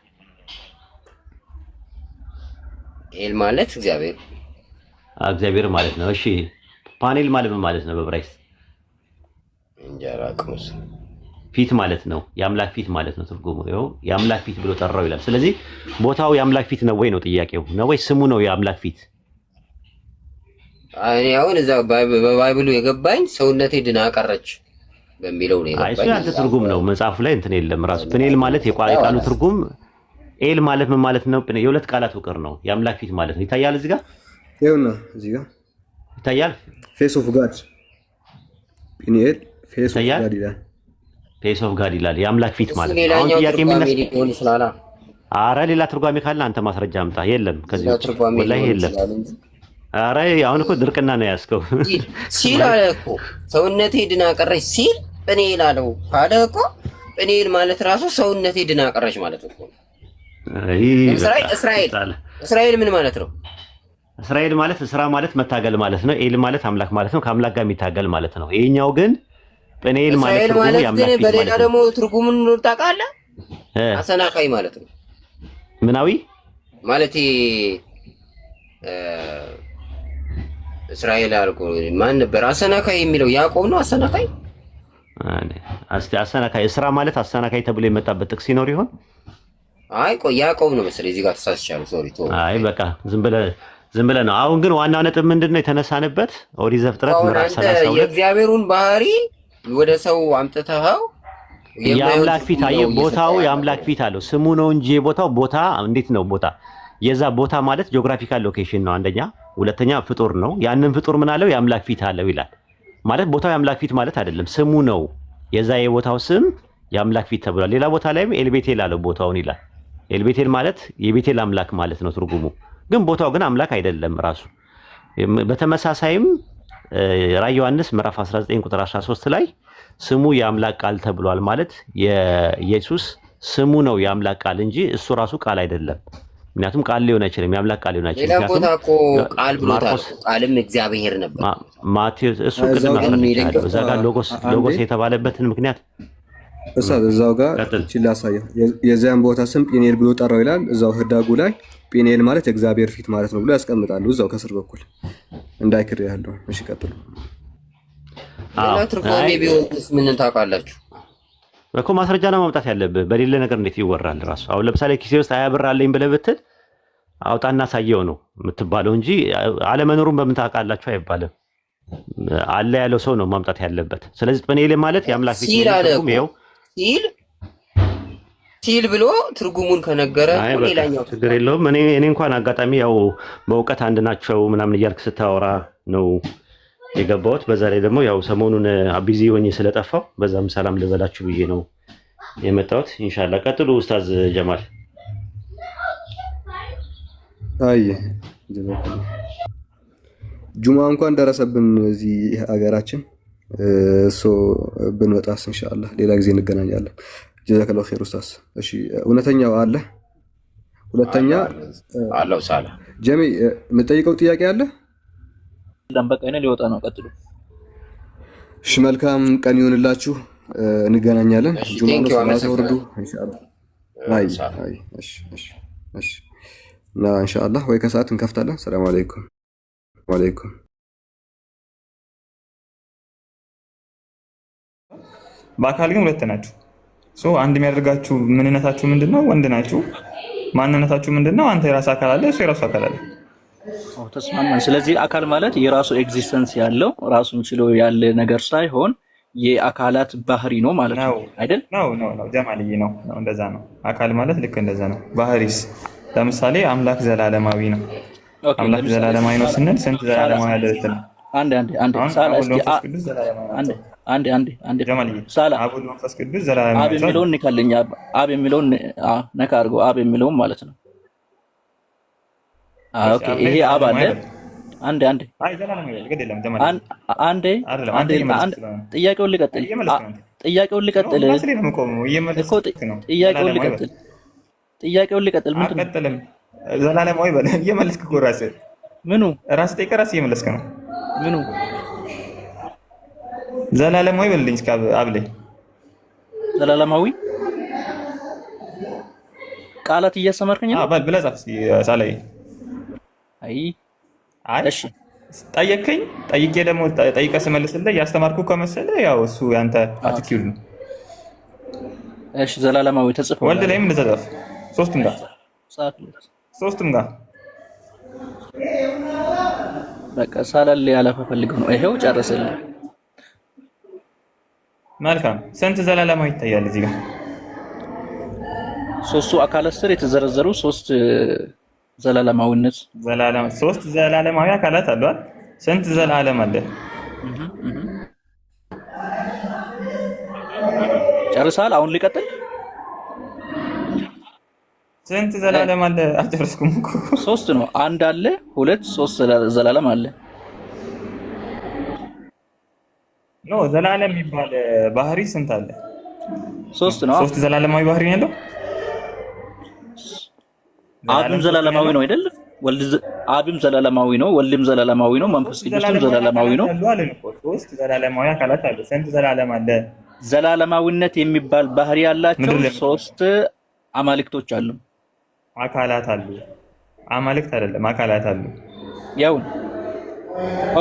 ኤል ማለት እግዚአብሔር ማለት ነው። እሺ ፓኔል ማለት ምን ማለት ነው በዕብራይስጥ? እንጀራ ቅሙስ ፊት ማለት ነው። የአምላክ ፊት ማለት ነው ትርጉሙ። ይኸው የአምላክ ፊት ብሎ ጠራው ይላል። ስለዚህ ቦታው የአምላክ ፊት ነው ወይ ነው ጥያቄው? ነው ወይ ስሙ ነው የአምላክ ፊት? እኔ አሁን እዛ በባይብሉ የገባኝ ሰውነቴ ድና ቀረች በሚለው ነው የገባኝ። እሱ ያንተ ትርጉም ነው። መጽሐፉ ላይ እንትን የለም ራሱ። ጵኒኤል ማለት የቃሉ ትርጉም። ኤል ማለት ምን ማለት ነው? የሁለት ቃላት ውቅር ነው። የአምላክ ፊት ማለት ነው። ይታያል እዚህ ጋር ይኸውና፣ እዚህ ጋር ይታያል። ፌስ ኦፍ ጋድ ጵኒኤል ፌስ ኦፍ ጋድ ይላል። ፌስ ኦፍ ጋድ ይላል። የአምላክ ፊት ማለት ነው። አሁን ጥያቄ የሚነሳ ኧረ ሌላ ትርጓሜ ካለ አንተ ማስረጃ አምጣ። የለም ከዚህ ወላሂ የለም። ኧረ አሁን እኮ ድርቅና ነው ያዝከው ሲል አለ እኮ ሰውነቴ ድና ቀረች ሲል ጵኒኤል አለው ካለ እኮ ጵኒኤል ማለት ራሱ ሰውነቴ ድና ቀረች ማለት እኮ። እስራኤል ምን ማለት ነው? እስራኤል ማለት እስራ ማለት መታገል ማለት ነው። ኤል ማለት አምላክ ማለት ነው። ከአምላክ ጋር የሚታገል ማለት ነው። ይሄኛው ግን ጵኒኤል ማለት ትርጉሙ የአምላክ ፊት ማለት ነው። በሌላ ደግሞ ትርጉሙን ታውቃለህ? አሰናካይ ማለት ነው። ምናዊ ማለት እስራኤል አልኩ። ማን ነበር አሰናካይ የሚለው? ያዕቆብ ነው አሰናካይ። አሰናካይ እስራ ማለት አሰናካይ ተብሎ የመጣበት ጥቅስ ሲኖር ይሆን? አይ ቆይ ያዕቆብ ነው መሰለኝ። እዚህ ጋር ተሳስቻለሁ። ሶሪ ቶ አይ በቃ ዝም ብለህ ነው። አሁን ግን ዋናው ነጥብ ምንድነው የተነሳንበት? ኦሪት ዘፍጥረት ምዕራፍ 32 የእግዚአብሔሩን ባህሪ ወደ ሰው አምጥተኸው የአምላክ ፊት አየህ። ቦታው የአምላክ ፊት አለው። ስሙ ነው እንጂ የቦታው ቦታ እንዴት ነው? ቦታ የዛ ቦታ ማለት ጂኦግራፊካል ሎኬሽን ነው አንደኛ። ሁለተኛ ፍጡር ነው። ያንን ፍጡር ምን አለው? የአምላክ ፊት አለው ይላል። ማለት ቦታው የአምላክ ፊት ማለት አይደለም፣ ስሙ ነው። የዛ የቦታው ስም የአምላክ ፊት ተብሏል። ሌላ ቦታ ላይም ኤልቤቴል አለው ቦታውን ይላል። ኤልቤቴል ማለት የቤቴል አምላክ ማለት ነው ትርጉሙ። ግን ቦታው ግን አምላክ አይደለም ራሱ። በተመሳሳይም ራዕየ ዮሐንስ ምዕራፍ 19 ቁጥር 13 ላይ ስሙ የአምላክ ቃል ተብሏል። ማለት የኢየሱስ ስሙ ነው የአምላክ ቃል እንጂ እሱ ራሱ ቃል አይደለም። ምክንያቱም ቃል ሊሆን አይችልም፣ የአምላክ ቃል ሊሆን አይችልም። ሌላ ቦታ እኮ ቃል ብሎታል። ቃልም እግዚአብሔር ነበር። ማቴዎስ እሱ ቅድም አስረድቻለሁ። እዛ ጋር ሎጎስ የተባለበትን ምክንያት እዛው ጋር ችላ ያሳየው የዚያን ቦታ ስም ጵኒኤል ብሎ ጠራው ይላል። እዛው ህዳጉ ላይ ጵኒኤል ማለት የእግዚአብሔር ፊት ማለት ነው ብሎ ያስቀምጣሉ። እዛው ከስር በኩል እንዳይክር ያለው። እሺ ቀጥሉ። ሌላ ትርጓሜ ቢሆንስ ምን ታውቃላችሁ እኮ? ማስረጃ ነው ማምጣት ያለብህ። በሌለ ነገር እንዴት ይወራል ራሱ? አሁን ለምሳሌ ኪሴ ውስጥ 20 ብር አለኝ ብለህ ብትል አውጣና ሳየው ነው የምትባለው እንጂ አለመኖሩን በምን ታውቃላችሁ አይባልም። አለ ያለው ሰው ነው ማምጣት ያለበት። ስለዚህ ጵኒኤል ማለት የአምላክ ፊት ነው ይሄው ሲል ብሎ ትርጉሙን ከነገረ ሌላኛው ችግር የለውም። እኔ እንኳን አጋጣሚ ያው በእውቀት አንድ ናቸው ምናምን እያልክ ስታወራ ነው የገባሁት። በዛ ላይ ደግሞ ያው ሰሞኑን ቢዚ ሆኜ ስለጠፋው በዛም ሰላም ልበላችሁ ብዬ ነው የመጣሁት። ኢንሻአላህ ቀጥሉ ኡስታዝ ጀማል። አይ ጁማ እንኳን ደረሰብን እዚህ ሀገራችን። ብንወጣስ ኢንሻአላህ ሌላ ጊዜ እንገናኛለን። ጀዛከላሁ ኸይር ኡስታዝ። እሺ እውነተኛው አለ። ሁለተኛ አለው ሳላ ጀሚ የምጠይቀው ጥያቄ አለ። በቃ እኔ ሊወጣ ነው። ቀጥሉ። እሺ መልካም ቀን ይሁንላችሁ። እንገናኛለን። ጁማ ወርዱ ኢንሻአላህ። አይ እሺ እና ኢንሻአላህ ወይ ከሰዓት እንከፍታለን። ሰላም አለይኩም ወአለይኩም። በአካል ግን ሁለት ናችሁ። አንድ የሚያደርጋችሁ ምንነታችሁ ምንድነው? ወንድ ናችሁ። ማንነታችሁ ምንድነው? አንተ የራስ አካል አለ፣ እሱ የራሱ አካል አለ። ተስማማን። ስለዚህ አካል ማለት የራሱ ኤግዚስተንስ ያለው ራሱን ችሎ ያለ ነገር ሳይሆን የአካላት ባህሪ ነው ማለት ነው አይደል? ነው ጀማልዬ ነው እንደዛ ነው። አካል ማለት ልክ እንደዛ ነው። ባህሪስ ለምሳሌ አምላክ ዘላለማዊ ነው። አምላክ ዘላለማዊ ነው ስንል ስንት ዘላለማዊ ያለ ልትል? አንድ አንዴ ጀማልዬ ሳላ አብ ወልድ መንፈስ ቅዱስ ዘላለማዊ አብ የሚለውን ንካልኝ። አብ የሚለውን ነካ አድርጎ አብ የሚለውን ማለት ነው። ኦኬ ይሄ አብ አለ። አንዴ አይ ዘላለማዊ ግድ የለም ጀማልዬ አንዴ ጥያቄውን ልቀጥል። ጥያቄውን ልቀጥል። ምንድን ነው? አልቀጥልም። ዘላለማዊ በል እየመለስክ እኮ ራስህ ምኑ ራስህ ጠይቀህ ራስህ እየመለስክ ነው። ምኑ ዘላለማዊ በልልኝ እስከ አብ ላይ ዘላለማዊ ቃላት እያሰማርከኝ ነው። በል ብለህ ጻፍ እስኪ ሳላይ። አይ እሺ ጠየቅከኝ፣ ጠይቄ ደግሞ ጠይቀህ ስመልስልህ ያስተማርኩህ ከመሰለህ ያው እሱ ያንተ አቲቲዩድ ነው። እሺ ዘላለማዊ ተጽፎ ወልድ ላይም እንደዛ ጻፍ። ሶስቱም ጋር በቃ ሳላል ያለፈ ፈልገው ነው። ይሄው ጨረሰልኝ። መልካም። ስንት ዘላለማዊ ይታያል እዚህ ጋር? ሶስቱ አካላት ስር የተዘረዘሩ ሶስት ዘላለማዊነት ሶስት ዘላለማዊ አካላት አሉ አይደል? ስንት ዘላለም አለ? ጨርሳል? አሁን ሊቀጥል? ስንት ዘላለም አለ? አልጨረስኩም እኮ። ሶስት ነው። አንድ አለ፣ ሁለት፣ ሶስት ዘላለም አለ። ኖ ዘላለም የሚባል ባህሪ ስንት አለ? ሶስት ነው። ሶስት ዘላለማዊ ባህሪ ነው ያለው። አብም ዘላለማዊ ነው አይደል? አብም ዘላለማዊ ነው፣ ወልድም ዘላለማዊ ነው፣ መንፈስ ቅዱስም ዘላለማዊ ነው። ሶስት ዘላለማዊ አካላት አሉ። ስንት ዘላለም አለ? ዘላለማዊነት የሚባል ባህሪ ያላቸው ሶስት አማልክቶች አሉ። አካላት አሉ። አማልክት አይደለም፣ አካላት አሉ። ያው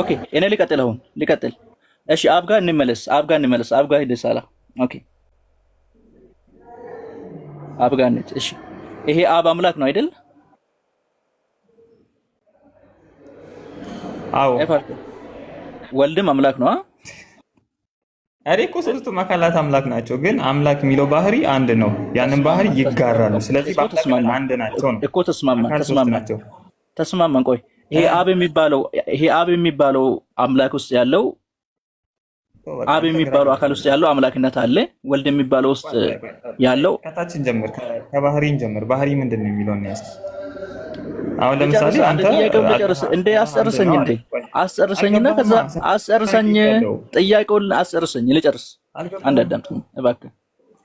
ኦኬ። እኔ ሊቀጥል። እሺ አብ ጋር እንመለስ። አብ ጋር ሂደሳላ። ኦኬ አብ ጋር ነች። እሺ ይሄ አብ አምላክ ነው አይደል? አዎ። ወልድም አምላክ ነው። አሬ እኮ ሶስቱም አካላት አምላክ ናቸው፣ ግን አምላክ የሚለው ባህሪ አንድ ነው። ያንን ባህሪ ይጋራሉ። ስለዚህ አንድ ናቸው ነው እኮ። ተስማማን። ቆይ ይሄ አብ የሚባለው አምላክ ውስጥ ያለው አብ የሚባለው አካል ውስጥ ያለው አምላክነት አለ። ወልድ የሚባለው ውስጥ ያለው ከታችን ጀምር፣ ከባህሪን ጀምር። ባህሪ ምንድን ነው የሚለው ነው ያስ አሁን ለምሳሌ አንተ አስጨርሰኝና ከዛ ጥያቄውን አስጨርሰኝ ልጨርስ። አንድ አዳምጥ እባክህ።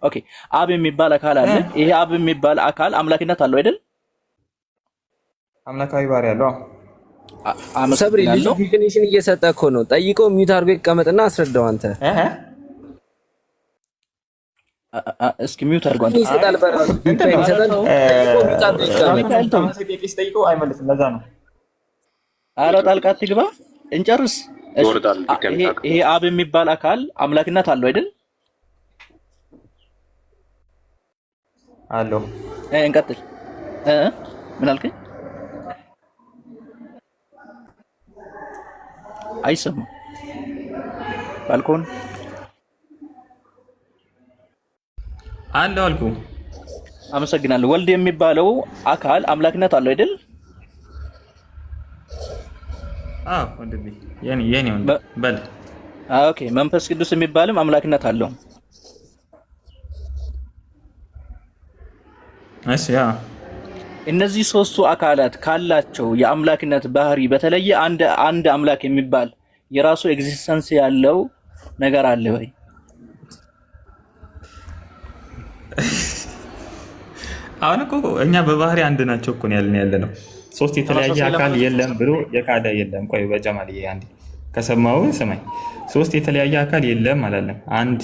ኦኬ አብ የሚባል አካል አለ። ይሄ አብ የሚባል አካል አምላክነት አለው አይደል? አምላካዊ ባህሪ አለው። ሰብሪ ልጅ ዲፊኒሽን እየሰጠ እኮ ነው። ጠይቆ ሚውት አድርጎ ይቀመጥና አስረዳው አንተ። እስኪ ሚውት አድርጎ አንተ ይሰጣል። በራሱ ይሰጣል። አይመልስም። ለዛ ነው። ኧረ ጣልቃ አትግባ፣ እንጨርስ። ይሄ አብ የሚባል አካል አምላክነት አለው አይደል? አለው። እንቀጥል። ምን አልከኝ? አይሰማም ባልኮን አለው አልኩ። አመሰግናለሁ። ወልድ የሚባለው አካል አምላክነት አለው አይደል? ወንድሜ የኔ በል። ኦኬ መንፈስ ቅዱስ የሚባልም አምላክነት አለው። እሺ እነዚህ ሶስቱ አካላት ካላቸው የአምላክነት ባህሪ በተለየ አንድ አምላክ የሚባል የራሱ ኤግዚስተንስ ያለው ነገር አለ ወይ? አሁን እኮ እኛ በባህሪ አንድ ናቸው እኮ ያለ ነው። ሶስት የተለያየ አካል የለም ብሎ የካደ የለም። ቆይ በጀማልዬ አንዴ ከሰማው ስማኝ። ሶስት የተለያየ አካል የለም አላለም። አንድ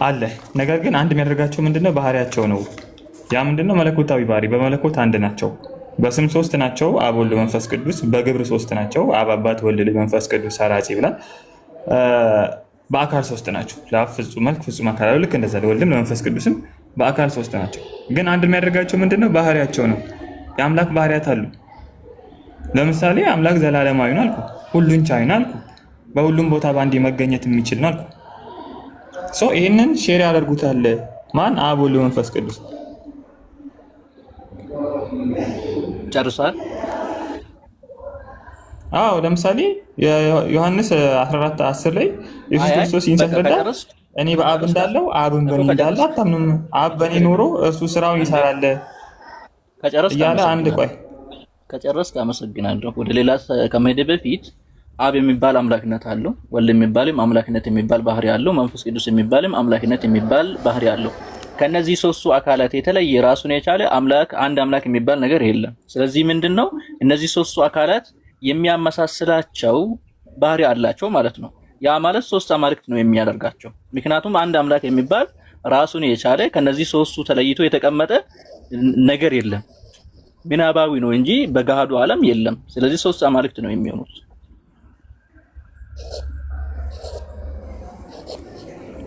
አለ። ነገር ግን አንድ የሚያደርጋቸው ምንድነው? ባህሪያቸው ነው። ያ ምንድነው? መለኮታዊ ባህሪ። በመለኮት አንድ ናቸው። በስም ሶስት ናቸው። አብ ወልድ መንፈስ ቅዱስ። በግብር ሶስት ናቸው። አብ አባት፣ ወልድ ልጅ፣ መንፈስ ቅዱስ ሰራጺ ብላል። በአካል ሶስት ናቸው። ለአብ ፍጹም መልክ ፍጹም አካል ልክ እንደዛ ለወልድም ለመንፈስ ቅዱስም በአካል ሶስት ናቸው። ግን አንድ የሚያደርጋቸው ምንድነው? ባህሪያቸው ነው። የአምላክ ባህሪያት አሉ። ለምሳሌ አምላክ ዘላለማዊ ነው አልኩ። ሁሉን ቻይ ነው አልኩ። በሁሉም ቦታ በአንድ መገኘት የሚችል ነው አልኩ። ይህንን ሼር ያደርጉታል። ማን? አብ ወልድ መንፈስ ቅዱስ። ጨርሷል። አዎ ለምሳሌ ዮሐንስ 14:10 ላይ ኢየሱስ ክርስቶስ ሲያስረዳ እኔ በአብ እንዳለው አብን በእኔ እንዳለ አታምኑም፣ አብ በእኔ ኖሮ እርሱ ስራውን ይሰራል እያለ አንድ ቆይ ከጨረስክ አመሰግናለሁ። ወደ ሌላ ከመሄድ በፊት አብ የሚባል አምላክነት አለው፣ ወልድ የሚባልም አምላክነት የሚባል ባህሪ አለው፣ መንፈስ ቅዱስ የሚባልም አምላክነት የሚባል ባህሪ አለው። ከነዚህ ሶስቱ አካላት የተለየ ራሱን የቻለ አምላክ አንድ አምላክ የሚባል ነገር የለም። ስለዚህ ምንድነው እነዚህ ሶስቱ አካላት የሚያመሳስላቸው ባህሪ አላቸው ማለት ነው። ያ ማለት ሶስት አማልክት ነው የሚያደርጋቸው። ምክንያቱም አንድ አምላክ የሚባል ራሱን የቻለ ከነዚህ ሶስቱ ተለይቶ የተቀመጠ ነገር የለም። ምናባዊ ነው እንጂ በገሃዱ ዓለም የለም። ስለዚህ ሶስት አማልክት ነው የሚሆኑት።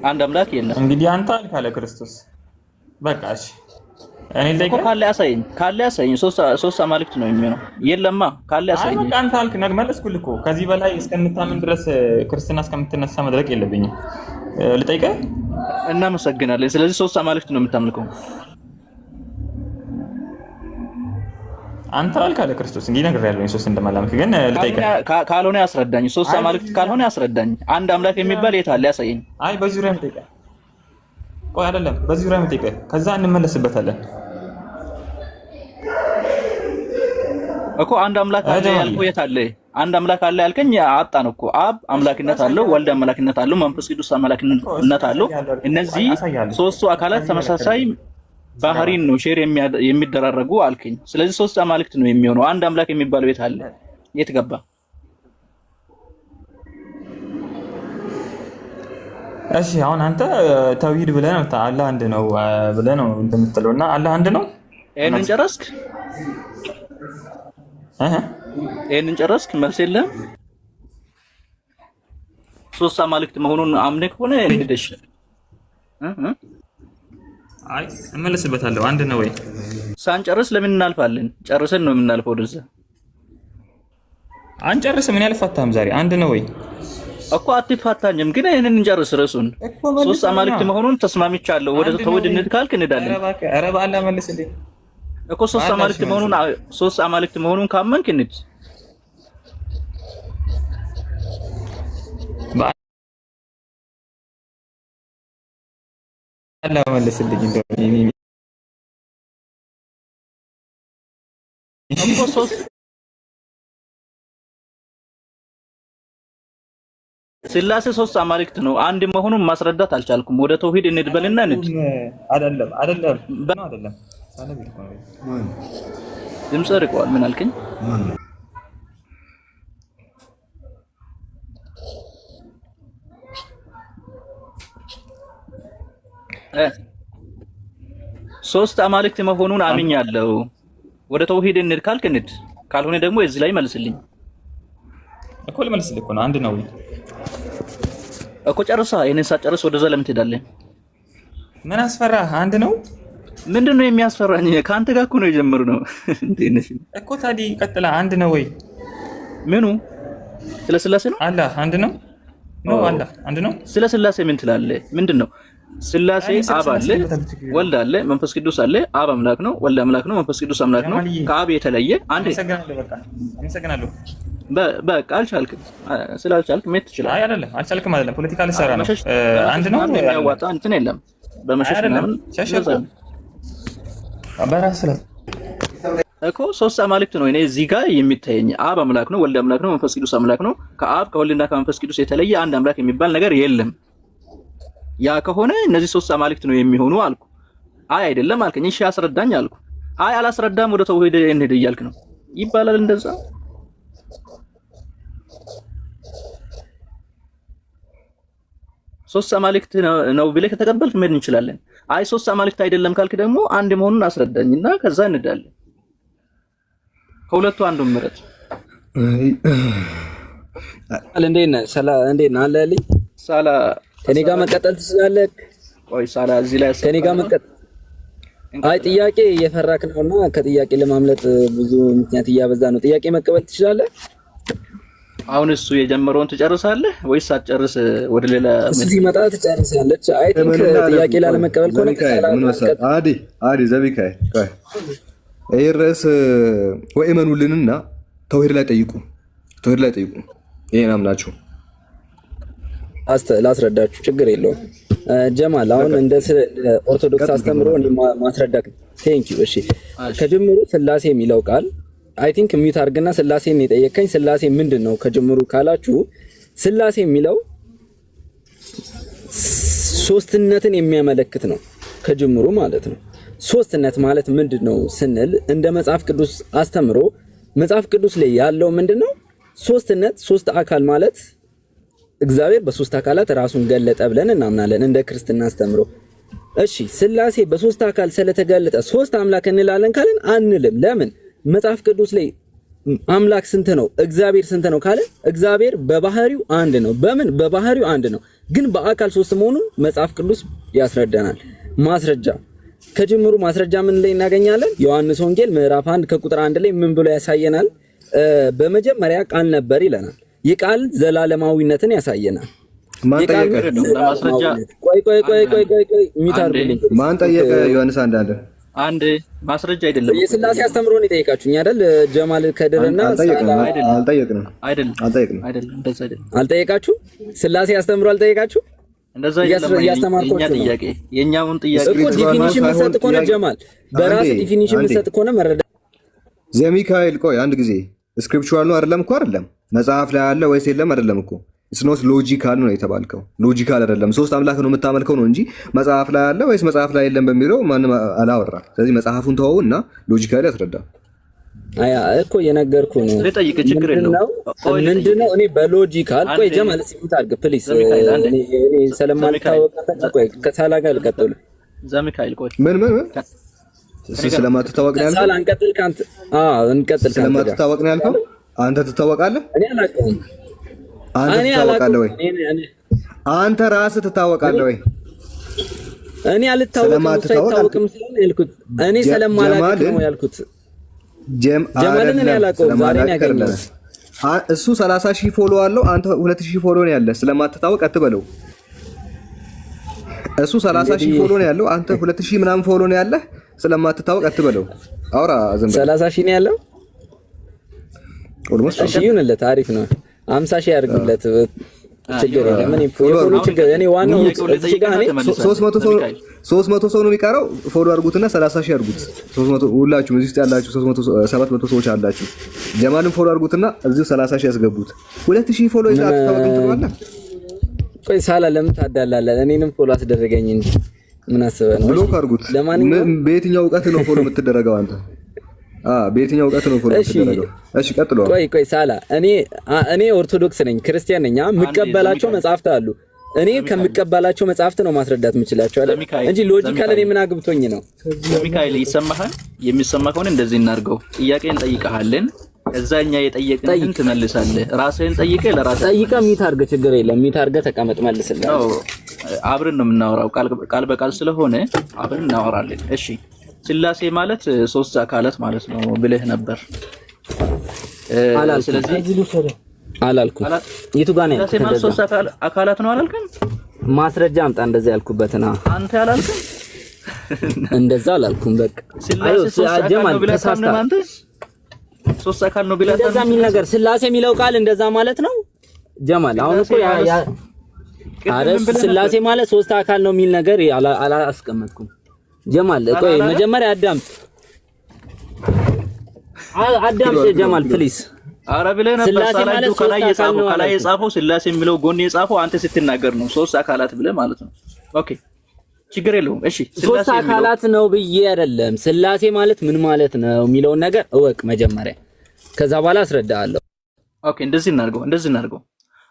አንድ አምላክ የለም። እንግዲህ አንተ አልክ አለ ክርስቶስ። በቃ እሺ እኔ ላይ ካለ ያሳየኝ ሶስት አማልክት ነው የሚሆነው። የለማ ካለ ያሳየኝ። በቃ አንተ አልክ መልስኩልህ እኮ። ከዚህ በላይ እስከምታምን ድረስ ክርስትና እስከምትነሳ መድረቅ የለብኝም። ልጠይቅህ። እናመሰግናለን። ስለዚህ ሶስት አማልክት ነው የምታመልከው አንተ አልክ አለ ክርስቶስ። እንግዲህ ነግሬሃለሁ ሶስት እንደማላምክ፣ ግን ልጠይቅህ። ካልሆነ ያስረዳኝ። ሶስት አማልክት ካልሆነ ያስረዳኝ። አንድ አምላክ የሚባል የት አለ? ያሳየኝ። አይ በዚህ ዙሪያ የምጠይቅህ ቆይ አይደለም፣ በዚህ ዙሪያ የምጠይቅህ ከዛ እንመለስበታለን እኮ። አንድ አምላክ አለ ያልከው የት አለ? አንድ አምላክ አለ ያልከኝ አጣን እኮ። አብ አምላክነት አለው፣ ወልድ አምላክነት አለው፣ መንፈስ ቅዱስ አምላክነት አለው። እነዚህ ሶስቱ አካላት ተመሳሳይ ባህሪን ነው ሼር የሚደራረጉ አልከኝ። ስለዚህ ሶስት አማልክት ነው የሚሆነው። አንድ አምላክ የሚባለው የት አለ? የት ገባ? እሺ አሁን አንተ ተውሂድ ብለህ ነው አላህ አንድ ነው ብለህ ነው እንደምትለውና አላህ አንድ ነው። ይሄንን ጨረስክ? ይሄንን ጨረስክ? መልስ የለም። ሶስት አማልክት መሆኑን አምነህ ሆነ እንድደሽ አይ እመለስበታለሁ። አንድ ነው ወይ? ሳንጨርስ ለምን እናልፋለን? ጨርሰን ነው የምናልፈው ወደዛ። አንጨርስም። ምን ያልፋታም ዛሬ አንድ ነው ወይ እኮ አትፋታኝም፣ ግን ይሄንን እንጨርስ ርዕሱን። ሶስት አማልክት መሆኑን ተስማምቻለሁ። ወደ ተውሂድ እንሂድ ካልክ እንሄዳለን። ኧረ በአላህ መልስልኝ እኮ ሶስት አማልክት መሆኑን ካመንክ እንሂድ። አላህ መልስልኝ እንደው እኮ ሶስት ስላሴ ሶስት አማልክት ነው አንድ መሆኑን ማስረዳት አልቻልኩም። ወደ ተውሂድ እንድበልና እንድ አይደለም ድምጽ ርቀዋል። ምን አልከኝ? ሶስት አማልክት መሆኑን አምኛለሁ። ወደ ተውሂድ እንድ ካልክ እንድ፣ ካልሆነ ደግሞ እዚህ ላይ መልስልኝ እኮ። ልመልስልህ እኮ ነው። አንድ ነው እኮ ጨርሳ። ይሄንን ሳጨርስ ወደዛ ለምን ትሄዳለህ? ምን አስፈራህ? አንድ ነው። ምንድነው የሚያስፈራኝ? ከአንተ ጋር እኮ ነው የጀመርነው እኮ። ታዲያ ቀጥላ። አንድ ነው ወይ? ምኑ? ስለ ስላሴ ነው። አላህ አንድ ነው ነው። አላህ አንድ ነው። ስለ ስላሴ ምን ትላለህ? ምንድነው? ስላሴ አብ አለ፣ ወልድ አለ፣ መንፈስ ቅዱስ አለ። አብ አምላክ ነው፣ ወልድ አምላክ ነው፣ መንፈስ ቅዱስ አምላክ ነው። ከአብ የተለየ አንድ። አመሰግናለሁ። በቃ አልቻልክም። ስላልቻልክ ምን ትችላለህ? አይ አይደለም፣ አልቻልክም አይደለም። ፖለቲካ ልሰራ ነው። አንድ ነው። የሚያዋጣ እንትን የለም። በመሸሽ ምናምን በራስ ላይ እኮ ሶስት አማልክት ነው እኔ እዚህ ጋር የሚታየኝ። አብ አምላክ ነው፣ ወልድ አምላክ ነው፣ መንፈስ ቅዱስ አምላክ ነው። ከአብ ከወልድና ከመንፈስ ቅዱስ የተለየ አንድ አምላክ የሚባል ነገር የለም። ያ ከሆነ እነዚህ ሶስት አማልክት ነው የሚሆኑ አልኩ። አይ አይደለም አልከኝ። እሺ አስረዳኝ አልኩ። አይ አላስረዳም፣ ወደ ተውሂድ እንሂድ እያልክ ነው። ይባላል እንደዛ? ሶስት አማልክት ነው ብለህ ከተቀበልክ ምን እንችላለን? አይ ሶስት አማልክት አይደለም ካልክ ደግሞ አንድ መሆኑን አስረዳኝና ከዛ እንሄዳለን። ከሁለቱ አንዱን ምረጥ። እንዴት ነህ? እንዴት ነህ? አለልኝ ሳላ ከኔ ጋር መቀጠል ትችላለህ? ቆይ ሳላ እዚህ ላይ ከኔ ጋር መቀጠል። አይ ጥያቄ እየፈራክ ነውና ከጥያቄ ለማምለጥ ብዙ ምክንያት እያበዛ ነው። ጥያቄ መቀበል ትችላለህ? አሁን እሱ የጀመረውን ትጨርሳለህ ወይስ ሳትጨርስ ወደ ሌላ እሱ ሲመጣ ትጨርሳለች? አይ ቲንክ ጥያቄ ላለመቀበል ከሆነ ምን መሰለህ አዲ ዘቢካይ ይሄ ርዕስ ወእመኑልንና ተውሂድ ላይ ጠይቁ። ተወድ ላይ ጠይቁ። ይሄን አምናችሁ ላስረዳችሁ፣ ችግር የለውም። ጀማል አሁን እንደ ኦርቶዶክስ አስተምሮ ማስረዳት ቴንክ ዩ። እሺ ከጅምሩ ስላሴ የሚለው ቃል አይ ቲንክ ሚዩት አድርግና ስላሴን የጠየቀኝ ስላሴ ምንድነው ከጅምሩ ካላችሁ ስላሴ የሚለው ሶስትነትን የሚያመለክት ነው ከጅምሩ ማለት ነው። ሶስትነት ማለት ምንድነው ስንል እንደ መጽሐፍ ቅዱስ አስተምሮ መጽሐፍ ቅዱስ ላይ ያለው ምንድነው ሶስትነት፣ ሶስት አካል ማለት እግዚአብሔር በሶስት አካላት ራሱን ገለጠ ብለን እናምናለን እንደ ክርስትና አስተምሮ። እሺ ስላሴ በሶስት አካል ስለተገለጠ ሶስት አምላክ እንላለን ካለን አንልም። ለምን? መጽሐፍ ቅዱስ ላይ አምላክ ስንት ነው? እግዚአብሔር ስንት ነው ካለ እግዚአብሔር በባህሪው አንድ ነው። በምን? በባህሪው አንድ ነው፣ ግን በአካል ሶስት መሆኑን መጽሐፍ ቅዱስ ያስረዳናል። ማስረጃ ከጅምሩ ማስረጃ ምን ላይ እናገኛለን? ዮሐንስ ወንጌል ምዕራፍ 1 ከቁጥር 1 ላይ ምን ብሎ ያሳየናል? በመጀመሪያ ቃል ነበር ይለናል። የቃል ዘላለማዊነትን ያሳየናል። ማን ጠየቀ? ቆይ ሚታርጉልኝ። ማን ጠየቀ? ዮሐንስ አንድ ማስረጃ አይደለም። የስላሴ አስተምሮን ይጠይቃችሁኝ አይደል? ጀማል ከድርና አልጠየቅንም። አልጠየቃችሁ? ስላሴ አስተምሮ አልጠየቃችሁ? እንደዛ የኛ ጥያቄ የኛውን ጥያቄ እኮ ዲፊኒሽን መስጠት ከሆነ ጀማል በራስ ዲፊኒሽን መስጠት ከሆነ መረዳ ዘሚካኤል ቆይ አንድ ጊዜ ስክሪፕቹራል ነው አይደለም እኮ አይደለም መጽሐፍ ላይ አለ ወይስ የለም አይደለም እኮ ኢትስ ኖት ሎጂካል ነው የተባልከው። ሎጂካል አይደለም ሶስት አምላክ ነው የምታመልከው ነው እንጂ መጽሐፍ ላይ አለ ወይስ መጽሐፍ ላይ የለም በሚለው ማንም አላወራ። ስለዚህ መጽሐፉን ተወውና ሎጂካሊ አስረዳ። አያ እኮ የነገርኩ ነው። ለጠይቅ ችግር የለውም። ምንድነው እኔ በሎጂካል ቆይ ጀማል ሲምት አድርግ ፕሊስ። እኔ ስለማልታወቅ ቆይ ከሳላ ጋር ልቀጥል። ዘሚካኤል ቆይ ምን ስለማትታወቅ ነው ያልከው? ሳላ እንቀጥል ካንተ እንቀጥል ካንተ ስለማትታወቅ ነው ያልከው? አንተ ትታወቃለህ? እኔ አላውቅም። አንተ ትታወቃለህ ወይ? አንተ ራስህ ትታወቃለህ ወይ? እኔ አልታወቅም። ሳይታወቅም ስለሆነ ያልኩት እኔ ስለማላውቅ ነው ያልኩት። ጀማልን እኔ አላውቀውም። ዛሬ ነው ያገኘሁት። እሱ 30,000 ፎሎ አለው፣ አንተ 2,000 ፎሎ ነው ያለህ። ስለማትታወቅ አትበለው። እሱ 30,000 ፎሎ ነው ያለው፣ አንተ 2,000 ምናምን ፎሎ ነው ያለህ። ስለማትታወቅ አትበለው። አውራ ዝም ብለህ 30,000 ነው ያለው። ኦልሞስት እሺ ይሁንለት፣ አሪፍ ነው። 50,000 ያድርግለት፣ ችግር የለም። እኔ ፎሎ ችግር እኔ ዋናው እዚህ ጋር እኔ 300 ሰው ነው የሚቀረው። ፎሎ አድርጉትና 30,000 አድርጉት። 300 ሁላችሁም እዚህ ውስጥ ያላችሁ 700 ሰዎች አላችሁ። ጀማልን ፎሎ አድርጉትና እዚሁ 30,000 ያስገቡት። 2,000 ፎሎ ይዛት ታወቅም ትሏለህ። ቆይ ሳላ ለምን ታዳላለህ? እኔንም ፎሎ አስደረገኝ እንጂ ምን አስበህ ነው? ብሎክ አድርጉት። በየትኛው ዕውቀት ነው ፎሎ የምትደረገው አንተ? በየትኛው ዕውቀት ነው ፎሎ የምትደረገው? እሺ ቀጥሎ። ቆይ ሳላ እኔ ኦርቶዶክስ ነኝ፣ ክርስቲያን ነኝ። የምቀበላቸው መጽሐፍት አሉ። እኔ ከምቀበላቸው መጽሐፍት ነው ማስረዳት የምችላቸው አይደል እንጂ ሎጂካል እኔ ምን አግብቶኝ ነው? ሚካኤል ይሰማሃል? የሚሰማ ከሆነ እንደዚህ እናድርገው። ጥያቄን እንጠይቀሃለን፣ እዛኛ የጠየቅንህን ትመልሳለህ። ራስህን ጠይቀህ ለራስህ ጠይቀህ ሚት አድርገህ ችግር የለም። ሚት አድርገህ ተቀመጥ፣ መልስልህ። አብረን ነው የምናወራው፣ ቃል በቃል ስለሆነ አብረን እናወራለን። እሺ ስላሴ ማለት ሶስት አካላት ማለት ነው ብለህ ነበር። ስለዚህ አላልኩም። የቱ ጋር ነው ስላሴ ማለት ሶስት አካላት ነው አላልክም? ማስረጃ አምጣ እንደዛ ያልኩበትና አንተ አላልክም? እንደዛ አላልኩም። በቃ ስላሴ ሶስት አካል ነው ብለህ ታምናለህ አንተ? ሶስት አካል ነው ብለህ እንደዛ የሚል ነገር ስላሴ የሚለው ቃል እንደዛ ማለት ነው ጀማል። አሁን እኮ ስላሴ ማለት ሶስት አካል ነው የሚል ነገር አላስቀመጥኩም ጀማል። ቆይ መጀመሪያ አዳምጥ ጀማል ፕሊዝ። አረ ብለህ ነበር ሳላጁ ከላይ የጻፈው ስላሴ የሚለው ጎን የጻፈው አንተ ስትናገር ነው ሶስት አካላት ብለህ ማለት ነው። ኦኬ ችግር የለውም። እሺ ሶስት አካላት ነው ብዬ አይደለም። ስላሴ ማለት ምን ማለት ነው የሚለውን ነገር እወቅ መጀመሪያ፣ ከዛ በኋላ አስረዳሃለሁ። ኦኬ እንደዚህ እናድርገው።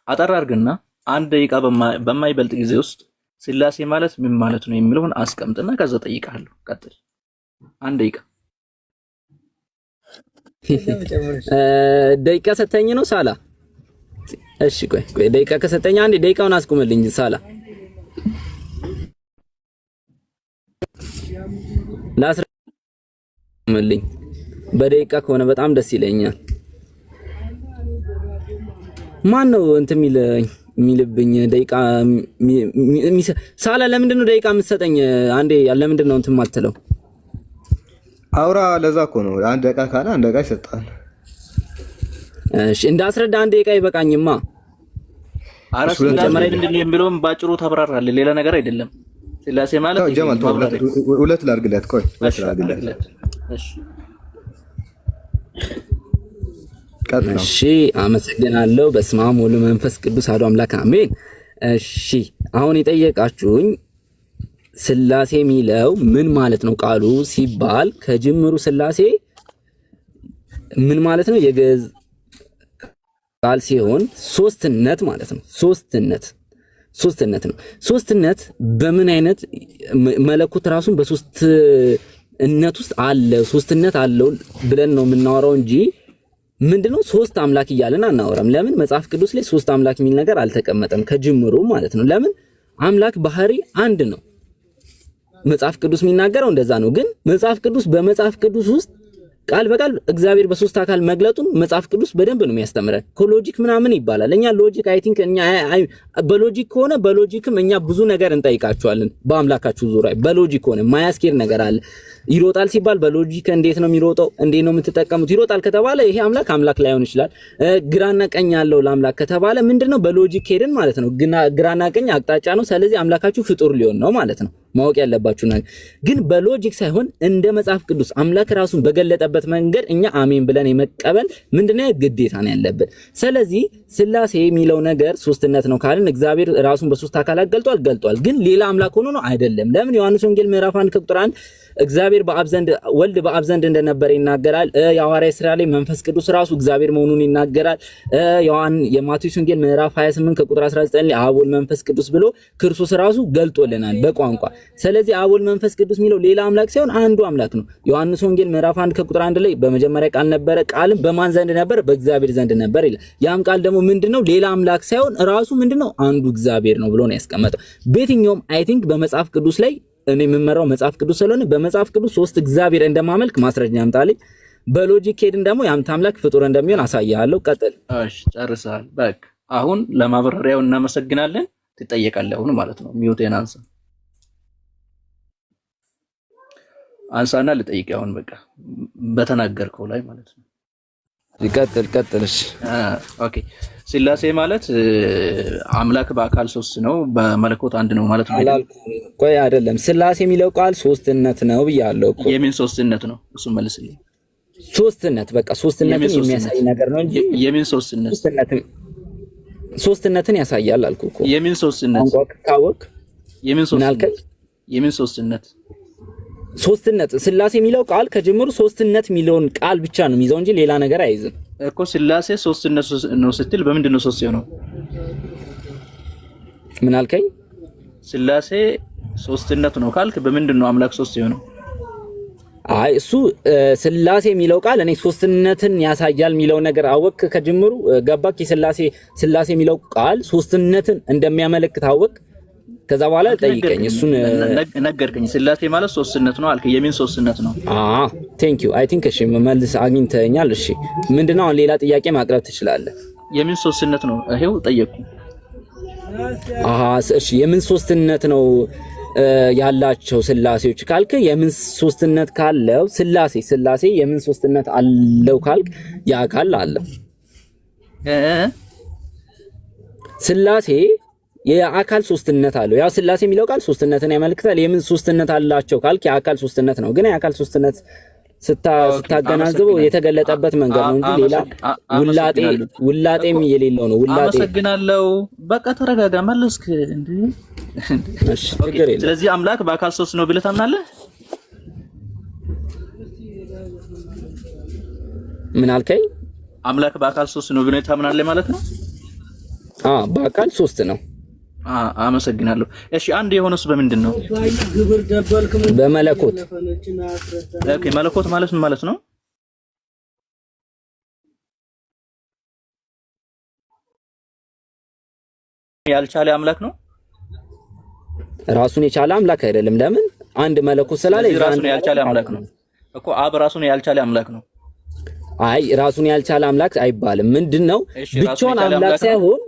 አጠር አድርግና አንድ ደቂቃ በማይበልጥ ጊዜ ውስጥ ስላሴ ማለት ምን ማለት ነው የሚለውን አስቀምጥና ከዛ ጠይቃለሁ። ቀጥል። አንድ ደቂቃ ደቂቃ ሰተኝ ነው ሳላ። እሺ ቆይ ደቂቃ ከሰተኝ አንዴ ደቂቃውን አስቁምልኝ ሳላ። ላስረምልኝ በደቂቃ ከሆነ በጣም ደስ ይለኛል። ማን ነው እንትን የሚልብኝ ደቂቃ ሳላ? ለምንድን ነው ደቂቃ የምትሰጠኝ? አንዴ ለምንድን ነው እንትን የማትለው? አውራ። ለዛ እኮ ነው አንድ ደቂቃ ካለ አንድ ደቂቃ ይሰጣል። እሺ እንዳስረዳ አንድ ደቂቃ ይበቃኝማ። አራስ መጀመሪያ ምንድነው የሚለውን ባጭሩ ታብራራለህ። ሌላ ነገር አይደለም። ስላሴ ማለት ጀማል ሁለት ላድርግለት። ቆይ ሁለት ላድርግለት። እሺ አመሰግናለሁ። በስመ አብ ወወልድ ወመንፈስ ቅዱስ አሐዱ አምላክ አሜን። እሺ አሁን የጠየቃችሁኝ ስላሴ የሚለው ምን ማለት ነው ቃሉ ሲባል ከጅምሩ ስላሴ ምን ማለት ነው? የግዕዝ ቃል ሲሆን ሶስትነት ማለት ነው። ሶስትነት ነው። ሶስትነት በምን አይነት መለኮት ራሱን በሶስትነት ውስጥ አለ፣ ሶስትነት አለው ብለን ነው የምናወራው እንጂ ምንድነው ሶስት አምላክ እያለን አናወራም። ለምን መጽሐፍ ቅዱስ ላይ ሶስት አምላክ የሚል ነገር አልተቀመጠም ከጅምሩ ማለት ነው። ለምን አምላክ ባህሪ አንድ ነው። መጽሐፍ ቅዱስ የሚናገረው እንደዛ ነው። ግን መጽሐፍ ቅዱስ በመጽሐፍ ቅዱስ ውስጥ ቃል በቃል እግዚአብሔር በሶስት አካል መግለጡን መጽሐፍ ቅዱስ በደንብ ነው የሚያስተምረን። ኮሎጂክ ምናምን ይባላል። እኛ ሎጂክ አይ ቲንክ እኛ በሎጂክ ከሆነ በሎጂክም እኛ ብዙ ነገር እንጠይቃቸዋለን። በአምላካችሁ ዙሪያ በሎጂክ ከሆነ ማያስኬድ ነገር አለ። ይሮጣል ሲባል በሎጂክ እንዴት ነው የሚሮጠው? እንዴት ነው የምትጠቀሙት? ይሮጣል ከተባለ ይሄ አምላክ ላይሆን ይችላል። ግራና ቀኝ ያለው ለአምላክ ከተባለ ምንድነው በሎጂክ ሄድን ማለት ነው። ግራና ቀኝ አቅጣጫ ነው። ስለዚህ አምላካችሁ ፍጡር ሊሆን ነው ማለት ነው። ማወቅ ያለባችሁ ነገር ግን በሎጂክ ሳይሆን እንደ መጽሐፍ ቅዱስ አምላክ ራሱን በገለጠበት መንገድ እኛ አሜን ብለን የመቀበል ምንድነው ግዴታ ነው ያለበት። ስለዚህ ስላሴ የሚለው ነገር ሶስትነት ነው ካልን እግዚአብሔር ራሱን በሶስት አካላት ገልጧል። ግን ሌላ አምላክ ሆኖ ነው አይደለም። ለምን ዮሐንስ ወንጌል ምዕራፍ 1 ቁጥር 1 እግዚአብሔር በአብ ዘንድ ወልድ በአብ ዘንድ እንደነበረ ይናገራል። የሐዋርያት ሥራ ላይ መንፈስ ቅዱስ ራሱ እግዚአብሔር መሆኑን ይናገራል። የማቴዎስ ወንጌል ምዕራፍ 28 ከቁጥር 19 ላይ አብ ወልድ መንፈስ ቅዱስ ብሎ ክርስቶስ ራሱ ገልጦልናል በቋንቋ። ስለዚህ አብ ወልድ መንፈስ ቅዱስ የሚለው ሌላ አምላክ ሳይሆን አንዱ አምላክ ነው። ዮሐንስ ወንጌል ምዕራፍ 1 ከቁጥር 1 ላይ በመጀመሪያ ቃል ነበረ፣ ቃልም በማን ዘንድ ነበር? በእግዚአብሔር ዘንድ ነበር ይላል። ያም ቃል ደግሞ ምንድነው? ሌላ አምላክ ሳይሆን ራሱ ምንድነው? አንዱ እግዚአብሔር ነው ብሎ ነው ያስቀመጠው። በየትኛውም አይ ቲንክ በመጽሐፍ ቅዱስ ላይ እኔ የምመራው መጽሐፍ ቅዱስ ስለሆነ በመጽሐፍ ቅዱስ ሶስት እግዚአብሔር እንደማመልክ ማስረጃ ያምጣልኝ። በሎጂክ ሄድን ደግሞ ያንተ አምላክ ፍጡር እንደሚሆን አሳያለሁ። ቀጥል። እሺ ጨርሰሃል። በቃ አሁን ለማብራሪያው እናመሰግናለን። ትጠየቃለህ አሁን ማለት ነው። ሚውቴን አንሳና ልጠይቅ አሁን በቃ በተናገርከው ላይ ማለት ነው። ቀጥል። እሺ ኦኬ። ስላሴ ማለት አምላክ በአካል ሶስት ነው፣ በመለኮት አንድ ነው ማለት ነው። ቆይ አይደለም፣ ስላሴ የሚለው ቃል ሶስትነት ነው ብያለሁ እኮ። የምን ሶስትነት ነው? እሱ መልስልኝ። ሶስትነት በቃ ሶስትነትን የሚያሳይ ነገር ነው እንጂ የምን ሶስትነትን ያሳያል አልኩ እኮ። የምን ሶስትነት ካወቅ የምን ሶስትነት ስላሴ የሚለው ቃል ከጅምሩ ሶስትነት የሚለውን ቃል ብቻ ነው የሚይዘው እንጂ ሌላ ነገር አይይዝም እኮ። ስላሴ ሶስትነት ነው ስትል በምንድን ነው ሶስት የሆነው? ምን አልከኝ? ስላሴ ሶስትነት ነው ካልክ በምንድን ነው አምላክ ሶስት የሆነው? አይ እሱ ስላሴ የሚለው ቃል እኔ ሶስትነትን ያሳያል የሚለው ነገር አወቅ ከጅምሩ ገባክ? ስላሴ የሚለው ቃል ሶስትነትን እንደሚያመለክት አወቅ። ከዛ በኋላ ጠይቀኝ። እሱን ነገርከኝ። ስላሴ ማለት ሶስትነት ነው አልከ። የምን ሶስትነት ነው? ቴንክ ዩ አይ ቲንክ እሺ መልስ አግኝተኛል። እሺ ምንድነው አሁን ሌላ ጥያቄ ማቅረብ ትችላለህ። የምን ሶስትነት ነው? ይሄው ጠየቅኩ። እሺ የምን ሶስትነት ነው ያላቸው ስላሴዎች ካልክ የምን ሶስትነት ካለው ስላሴ የምን ሶስትነት አለው ካልክ ያ ቃል አለው። ስላሴ የአካል ሶስትነት አለው። ያው ስላሴ የሚለው ቃል ሶስትነትን ያመለክታል። የምን ሶስትነት አላቸው ካልክ የአካል ሶስትነት ነው። ግን የአካል ሶስትነት ስታገናዝበው የተገለጠበት መንገድ ነው እንጂ ሌላ ውላጤም የሌለው ነው። አመሰግናለሁ። በቃ ተረጋጋ። መለስክ እንዴ? እሺ ችግር የለም። ስለዚህ አምላክ በአካል ሶስት ነው ብለህ ታምናለህ? ምን አልከኝ? አምላክ በአካል ሶስት ነው ብለህ ታምናለህ ማለት ነው? በአካል ሶስት ነው። አመሰግናለሁ። እሺ አንድ የሆነስ በምንድን ነው? በመለኮት። ኦኬ መለኮት ማለት ምን ማለት ነው? ያልቻለ አምላክ ነው? ራሱን የቻለ አምላክ አይደለም። ለምን? አንድ መለኮት ስላለ ራሱን ያልቻለ አምላክ ነው እኮ። አብ ራሱን ያልቻለ አምላክ ነው። አይ ራሱን ያልቻለ አምላክ አይባልም። ምንድነው? ብቻውን አምላክ ሳይሆን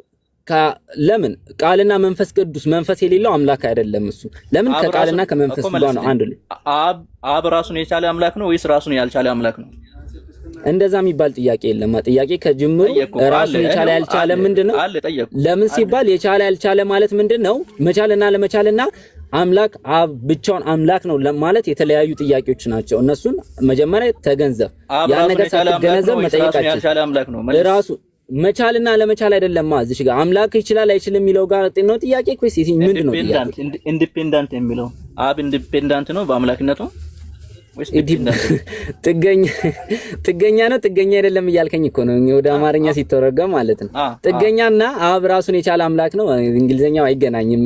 ለምን ቃልና መንፈስ ቅዱስ መንፈስ የሌለው አምላክ አይደለም እሱ። ለምን? ከቃልና ከመንፈስ ጋር ነው አንድ ላይ። አብ ራሱን የቻለ አምላክ ነው ወይስ ራሱን ያልቻለ አምላክ ነው? እንደዛ የሚባል ጥያቄ የለም። ጥያቄ ከጅምሩ ራሱን የቻለ ያልቻለ ምንድነው? ለምን ሲባል የቻለ ያልቻለ ማለት ምንድነው? መቻልና ለመቻልና አምላክ አብ ብቻውን አምላክ ነው ማለት የተለያዩ ጥያቄዎች ናቸው። እነሱን መጀመሪያ ተገንዘብ። ያን ነገር ሳትገነዘብ መጠየቃችን ራሱ መቻልና ለመቻል አይደለም። እዚህ ጋር አምላክ ይችላል አይችልም የሚለው ጋር ነው ጥያቄ። ኮይስ ምንድነው ኢንዲፔንደንት የሚለው አብ ኢንዲፔንደንት ነው በአምላክነቱ ጥገኛ ነው ጥገኛ አይደለም እያልከኝ እኮ ነው ወደ አማርኛ ሲተረጎም ማለት ነው። ጥገኛና አብ ራሱን የቻለ አምላክ ነው። እንግሊዘኛው አይገናኝም።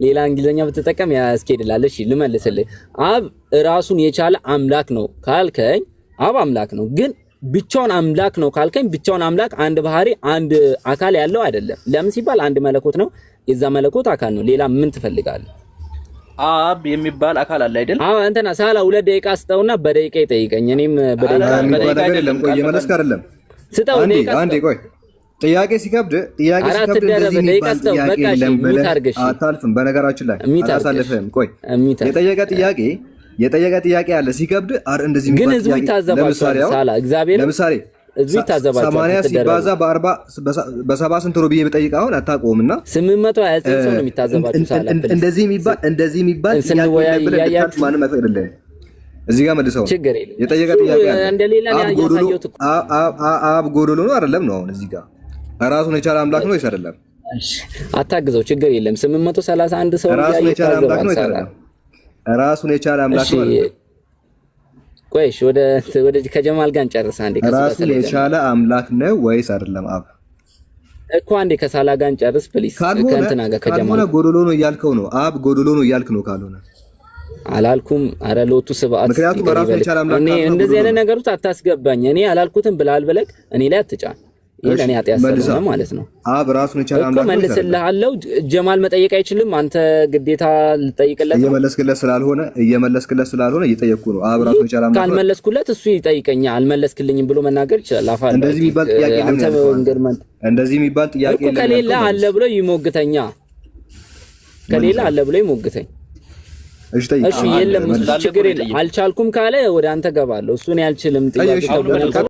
ሌላ እንግሊዘኛ ብትጠቀም ያስኬድላል። እሺ ልመልስልህ። አብ ራሱን የቻለ አምላክ ነው ካልከኝ አብ አምላክ ነው። ግን ብቻውን አምላክ ነው ካልከኝ ብቻውን አምላክ አንድ ባህሪ አንድ አካል ያለው አይደለም። ለምን ሲባል አንድ መለኮት ነው። የዛ መለኮት አካል ነው። ሌላ ምን ትፈልጋለህ? አብ የሚባል አካል አለ አይደል? አዎ እንትና ሳላ 2 ደቂቃ ስጠውና በደቂቃ ይጠይቀኝ። እኔም በደቂቃ አይደለም። ቆይ እየመለስክ አይደለም። ስጠው አንዴ ቆይ። ጥያቄ ሲከብድ እንደዚህ የሚባል ጥያቄ የለም ብለህ አታልፍም። በነገራችን ላይ አላሳልፍህም። ቆይ የጠየቀ ጥያቄ አለ ሲከብድ እንደዚህ የሚባል ጥያቄ ግን ህዝቡ ይታዘባል። ሳላ እግዚአብሔር ለምሳሌ እዚህ ታዘባቸው 80 ሲባዛ በ40 በ70 ስንት ነው ብዬ ብጠይቅ አሁን አታቆምና 829 ሰው ነው የሚታዘባቸው። ሳላ እንደዚህ የሚባል ጥያቄ ማንም አይፈቅድልህም። እዚህ ጋር መልሰው ችግር የለም። የጠየቀ ጥያቄ አለ እንደሌላ ያያሳየው አብ ጎዶሎ ነው አይደለም ነው። አሁን እዚህ ጋር ራሱን የቻለ አምላክ ነው አይደለም? አታግዘው ችግር የለም። 831 ሰው ራሱን የቻለ አምላክ ነው አይደለም? ራሱን የቻለ አምላክ ነው አይደለም? ቆይሽ ወደ ከጀማል ጋር እንጨርስ። አንዴ ራሱን የቻለ አምላክ ነው ወይስ አይደለም? አብ እኮ አንዴ ከሳላ ጋር እንጨርስ ፕሊስ። ከእንትና ጋር ከጀማል ካልሆነ ጎዶሎ ነው እያልከው ነው። አብ ጎዶሎ ነው እያልክ ነው። ካልሆነ አላልኩም። አረ ሎቱ ስብዓት ምክንያቱም ራሱን የቻለ አምላክ ነው። እንደዚህ አይነት ነገሮች አታስገባኝ። እኔ አላልኩትም ብላል ብለክ እኔ ላይ አትጫን። ይሄ ለኔ ኃጢአት ነው ማለት ነው። አብ ራሱን የቻለ አምላክ ነው። መልስልሃለሁ። ጀማል መጠየቅ አይችልም። አንተ ግዴታ ልጠይቅለት። እየመለስክለት ስላልሆነ እየጠየቅኩ ነው። አብ ራሱን የቻለ አምላክ ነው። ካልመለስኩለት እሱ ይጠይቀኛል። አልመለስክልኝም ብሎ መናገር ይችላል። አፋ እንደዚህ የሚባል ጥያቄ እንደዚህ የሚባል ጥያቄ ከሌላ አለ ብሎ ይሞግተኛ። ከሌላ አለ ብሎ ይሞግተኝ። እሺ የለም ችግር የለም። አልቻልኩም ካለ ወደ አንተ ገባለሁ። እሱን ያልችልም ጥያቄ